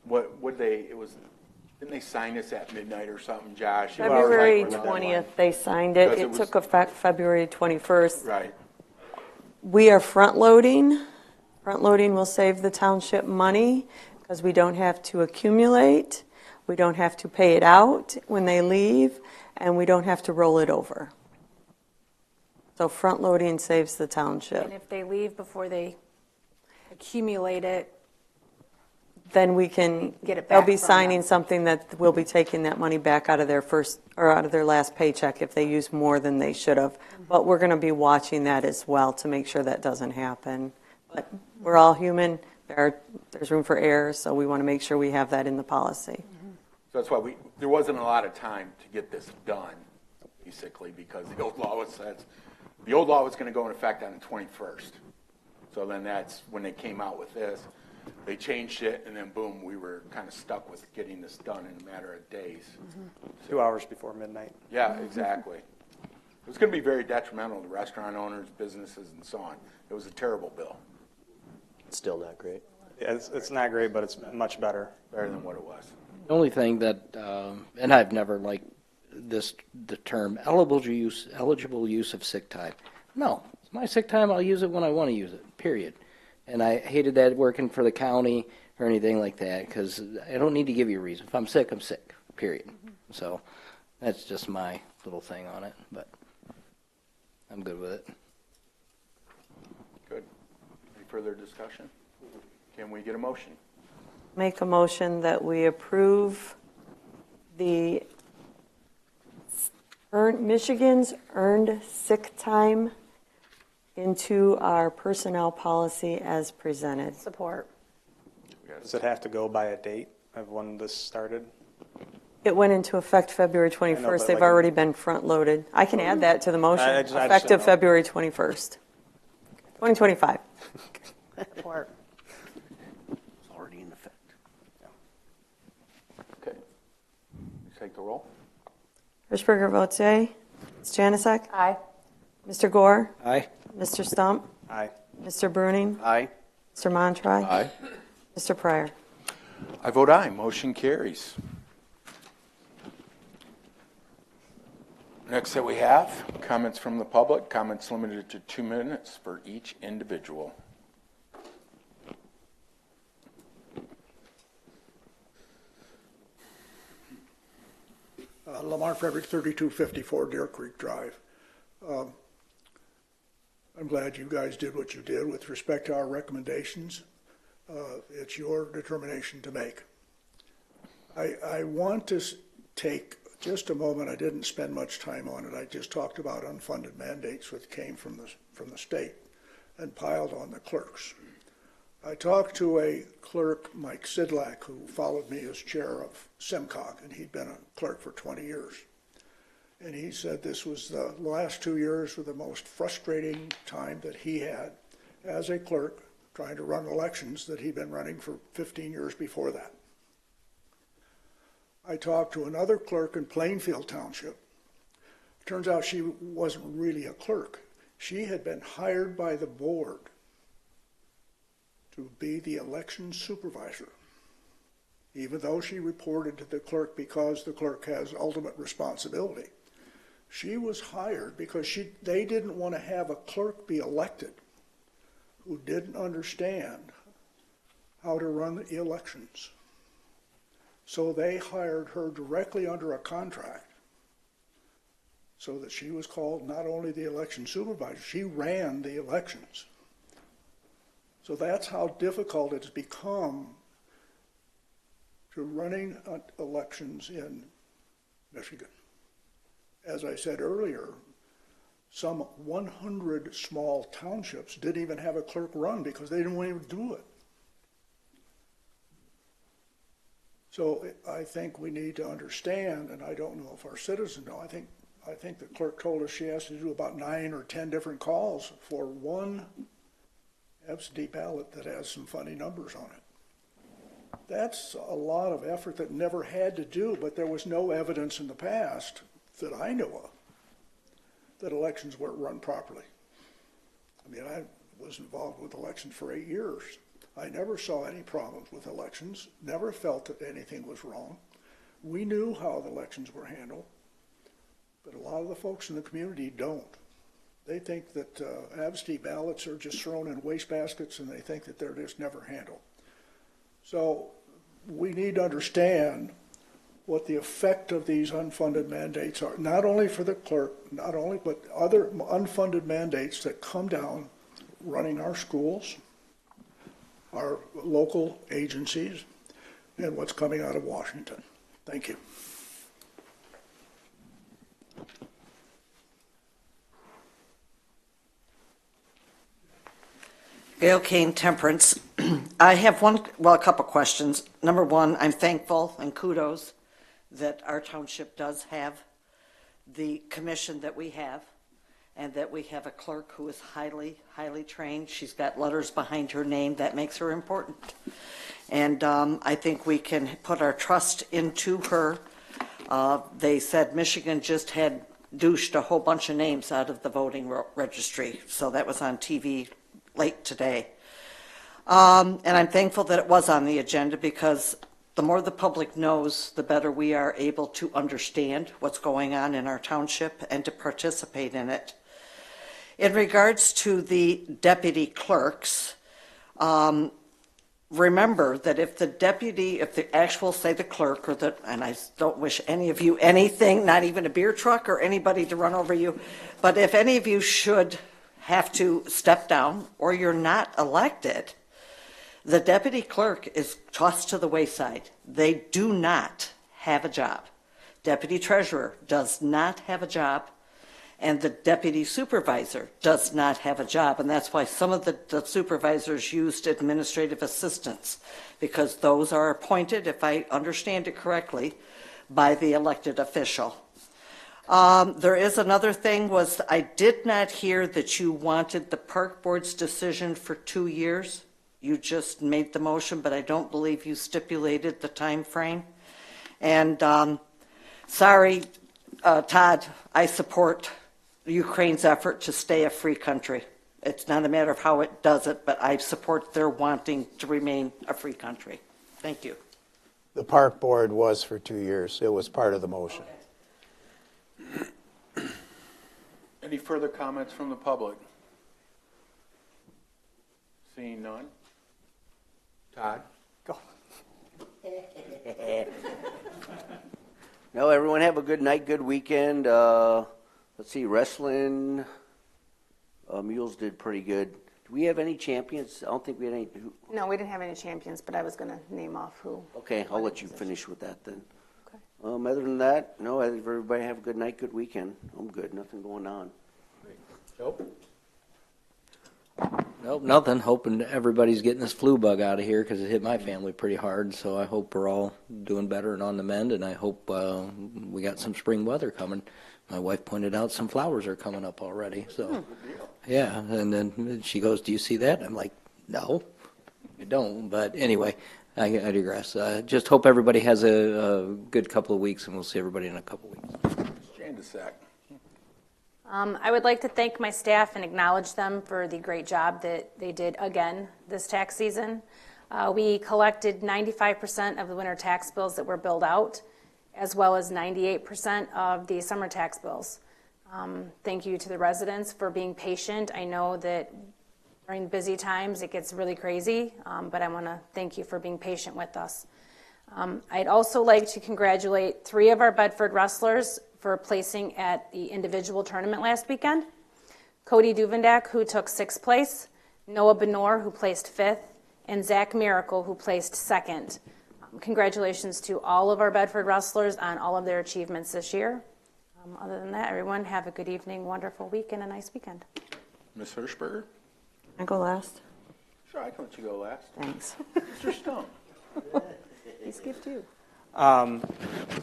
didn't they sign this at midnight or something, Josh? It was February like around 20th, they signed it. Because it It was- took effect February 21st. Right. We are front-loading. Front-loading will save the township money because we don't have to accumulate. we don't have to pay it out when they leave, and we don't have to roll it over. So front loading saves the township. And if they leave before they accumulate it, Then we can, Get it they'll back be from signing them. something that will be taking that money back out of their first, or out of their last paycheck if they use more than they should have. But we're going to be watching that as well to make sure that doesn't happen. But we're all human. There's room for error, so we want to make sure we have that in the policy. So that's why there wasn't a lot of time to get this done, basically, because the old law was going to go in effect on the 21st. So then that's when they came out with this. They changed it, and then boom, we were kind of stuck with getting this done in a matter of days. 2 hours before midnight. Yeah, exactly. It was going to be very detrimental to restaurant owners, businesses, and so on. It was a terrible bill, Still not great. Yeah, it's not great, but it's much better. better than what it was. The only thing that, and I've never liked the term eligible use of sick time. No, it's my sick time. I'll use it when I want to use it, period. And I hated that working for the county or anything like that, because I don't need to give you a reason. If I'm sick, period. So that's just my little thing on it, but I'm good with it. Good. Any further discussion? Can we get a motion? Make a motion that we approve the Michigan's earned sick time into our personnel policy as presented. support. Does it have to go by a date of when this started? It went into effect February 21st. but They've like- already been front-loaded. I can add that to the motion. I just didn't Effective know. February 21st, 2025. Support. It's already in effect. Okay. Take the roll. Hirschberger votes yea. Ms. Janusik? Aye. Mr. Gore? Aye. Mr. Stump? Aye. Mr. Bruning? Aye. Mr. Montroy? Aye. Mr. Pryor? I vote aye. Motion carries. Next that we have, comments from the public. Comments limited to 2 minutes for each individual. Lamar Frederick, 3254 Deer Creek Drive. I'm glad you guys did what you did with respect to our recommendations. It's your determination to make. I want to take just a moment. I didn't spend much time on it. I just talked about unfunded mandates which came from the state and piled on the clerks. I talked to a clerk, Mike Sidlak, who followed me as chair of SEMCOG, and he'd been a clerk for 20 years. And he said this was the last 2 years were the most frustrating time that he had as a clerk trying to run elections that he'd been running for 15 years before that. I talked to another clerk in Plainfield Township. Turns out she wasn't really a clerk. She had been hired by the board to be the election supervisor, even though she reported to the clerk because the clerk has ultimate responsibility. She was hired because they didn't want to have a clerk be elected who didn't understand how to run the elections. So they hired her directly under a contract so that she was called not only the election supervisor, she ran the elections. So that's how difficult it's become to running elections in Michigan. As I said earlier, some 100 small townships didn't even have a clerk run because they didn't want to do it. So I think we need to understand, and I don't know if our citizens know, I think the clerk told us she has to do about 9 or 10 different calls for one absentee ballot that has some funny numbers on it. That's a lot of effort that never had to do, but there was no evidence in the past that I know of that elections weren't run properly. I mean, I was involved with elections for 8 years. I never saw any problems with elections, never felt that anything was wrong. We knew how the elections were handled, but a lot of the folks in the community don't. They think that absentee ballots are just thrown in wastebaskets, and they think that they're just never handled. So we need to understand what the effect of these unfunded mandates are, not only for the clerk, but other unfunded mandates that come down running our schools, our local agencies, and what's coming out of Washington. Thank you. Gail Kane, Temperance. I have a couple questions. Number one, I'm thankful and kudos that our township does have the commission that we have, and that we have a clerk who is highly, highly trained. She's got letters behind her name. That makes her important. And I think we can put our trust into her. They said Michigan just had douched a whole bunch of names out of the voting registry. So that was on TV late today. And I'm thankful that it was on the agenda, because the more the public knows, the better we are able to understand what's going on in our township and to participate in it. In regards to the deputy clerks, remember that if the actual, say the clerk, and I don't wish any of you anything, not even a beer truck or anybody to run over you, but if any of you should have to step down or you're not elected, the deputy clerk is tossed to the wayside. They do not have a job. Deputy treasurer does not have a job, and the deputy supervisor does not have a job. And that's why some of the supervisors used administrative assistants, because those are appointed, if I understand it correctly, by the elected official. There is another thing, was I did not hear that you wanted the park board's decision for 2 years. You just made the motion, but I don't believe you stipulated the time frame. And sorry, Todd, I support Ukraine's effort to stay a free country. It's not a matter of how it does it, but I support their wanting to remain a free country. Thank you. The park board was for 2 years. It was part of the motion. Any further comments from the public? Seeing none? Todd? Go. No, everyone have a good night, good weekend. Let's see, wrestling, Mules did pretty good. Do we have any champions? I don't think we had any. No, we didn't have any champions, but I was going to name off who. Okay, I'll let you finish with that then. Okay. Other than that, no, everybody have a good night, good weekend. I'm good, nothing going on. Nope. Nope, nothing. Hoping everybody's getting this flu bug out of here, because it hit my family pretty hard. So I hope we're all doing better and on the mend, and I hope we got some spring weather coming. My wife pointed out some flowers are coming up already. So, yeah, and then she goes, "Do you see that?" I'm like, "No, I don't." But anyway, I digress. Just hope everybody has a good couple of weeks, and we'll see everybody in a couple of weeks. Jane DeSack. I would like to thank my staff and acknowledge them for the great job that they did again this tax season. We collected 95% of the winter tax bills that were billed out, as well as 98% of the summer tax bills. Thank you to the residents for being patient. I know that during busy times it gets really crazy, but I want to thank you for being patient with us. I'd also like to congratulate 3 of our Bedford wrestlers for placing at the individual tournament last weekend. Cody Duvendak, who took 6th place, Noah Benor, who placed 5th, and Zach Miracle, who placed 2nd. Congratulations to all of our Bedford wrestlers on all of their achievements this year. Other than that, everyone have a good evening, wonderful week, and a nice weekend. Ms. Hirschberger? I go last? Sure, I can let you go last. Thanks. Mr. Stone? He skipped you. A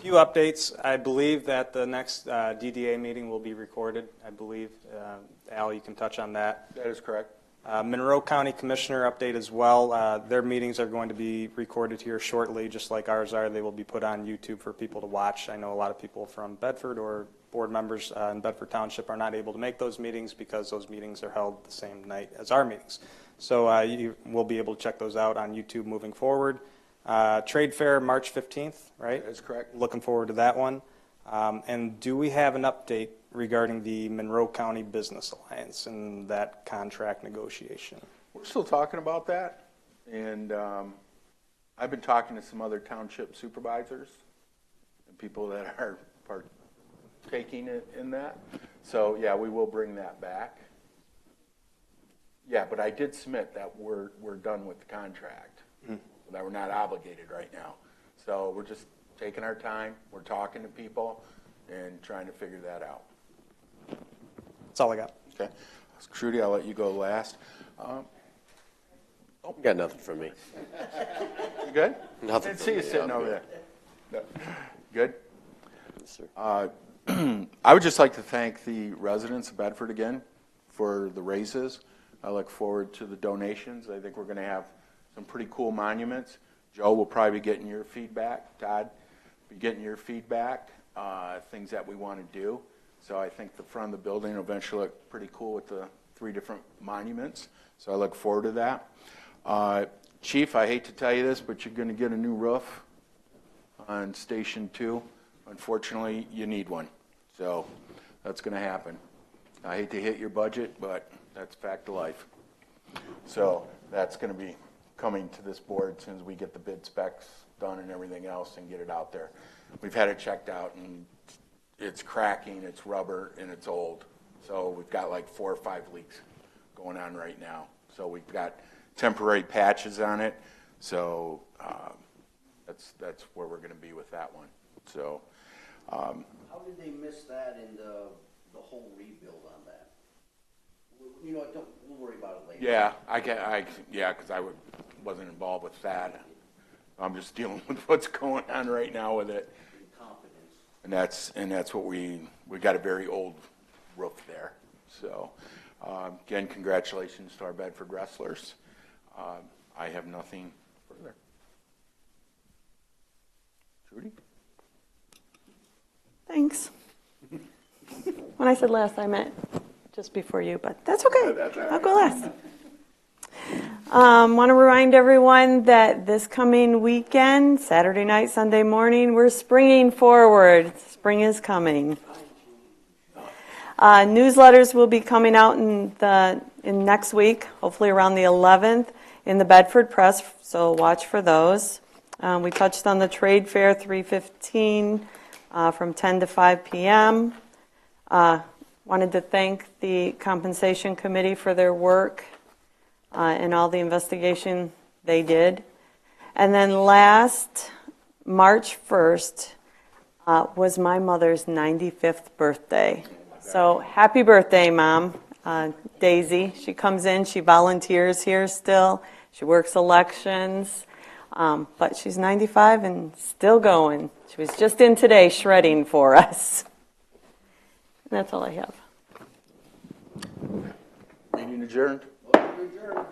few updates. I believe that the next DDA meeting will be recorded. I believe, Al, you can touch on that. That is correct. Monroe County Commissioner update as well. Their meetings are going to be recorded here shortly, just like ours are. They will be put on YouTube for people to watch. I know a lot of people from Bedford or board members in Bedford Township are not able to make those meetings because those meetings are held the same night as our meetings. So you will be able to check those out on YouTube moving forward. Trade Fair, March 15th, right? That is correct. Looking forward to that one. And do we have an update regarding the Monroe County Business Alliance and that contract negotiation? We're still talking about that, and I've been talking to some other township supervisors people that are partaking in that. So, yeah, we will bring that back. Yeah, but I did submit that we're done with the contract, that we're not obligated right now. So we're just taking our time, we're talking to people, and trying to figure that out. That's all I got. Okay. Trudy, I'll let you go last. Got nothing from me. You good? Nothing I didn't from see you me. sitting I'm over good. there. No. Good? Yes, sir. I would just like to thank the residents of Bedford again for the raises. I look forward to the donations. I think we're going to have some pretty cool monuments. Joe will probably be getting your feedback. Todd, be getting your feedback, things that we want to do. So I think the front of the building will eventually look pretty cool with the 3 different monuments. So I look forward to that. Chief, I hate to tell you this, but you're going to get a new roof on Station 2. Unfortunately, you need one. So that's going to happen. I hate to hit your budget, but that's fact of life. So that's going to be coming to this board as soon as we get the bid specs done and everything else and get it out there. We've had it checked out, and it's cracking, it's rubber, and it's old. So we've got like 4 or 5 leaks going on right now. So we've got temporary patches on it. So that's where we're going to be with that one. So. How did they miss that in the whole rebuild on that? You know, we'll worry about it later. Yeah, because I wasn't involved with that. I'm just dealing with what's going on right now with it. And that's what we got a very old roof there. So again, congratulations to our Bedford wrestlers. I have nothing further. Trudy? Thanks. When I said last, I meant just before you, but that's okay. I'll go last. Want to remind everyone that this coming weekend, Saturday night, Sunday morning, we're springing forward. Spring is coming. Newsletters will be coming out in next week, hopefully around the 11th, in the Bedford Press, so watch for those. We touched on the trade fair, 3:15 from 10 to 5 p.m. Wanted to thank the Compensation Committee for their work and all the investigation they did. And then last, March 1st, was my mother's 95th birthday. So happy birthday, Mom. Daisy, she comes in, she volunteers here still. She works elections, but she's 95 and still going. She was just in today shredding for us. And that's all I have. Meeting adjourned. Adjourned.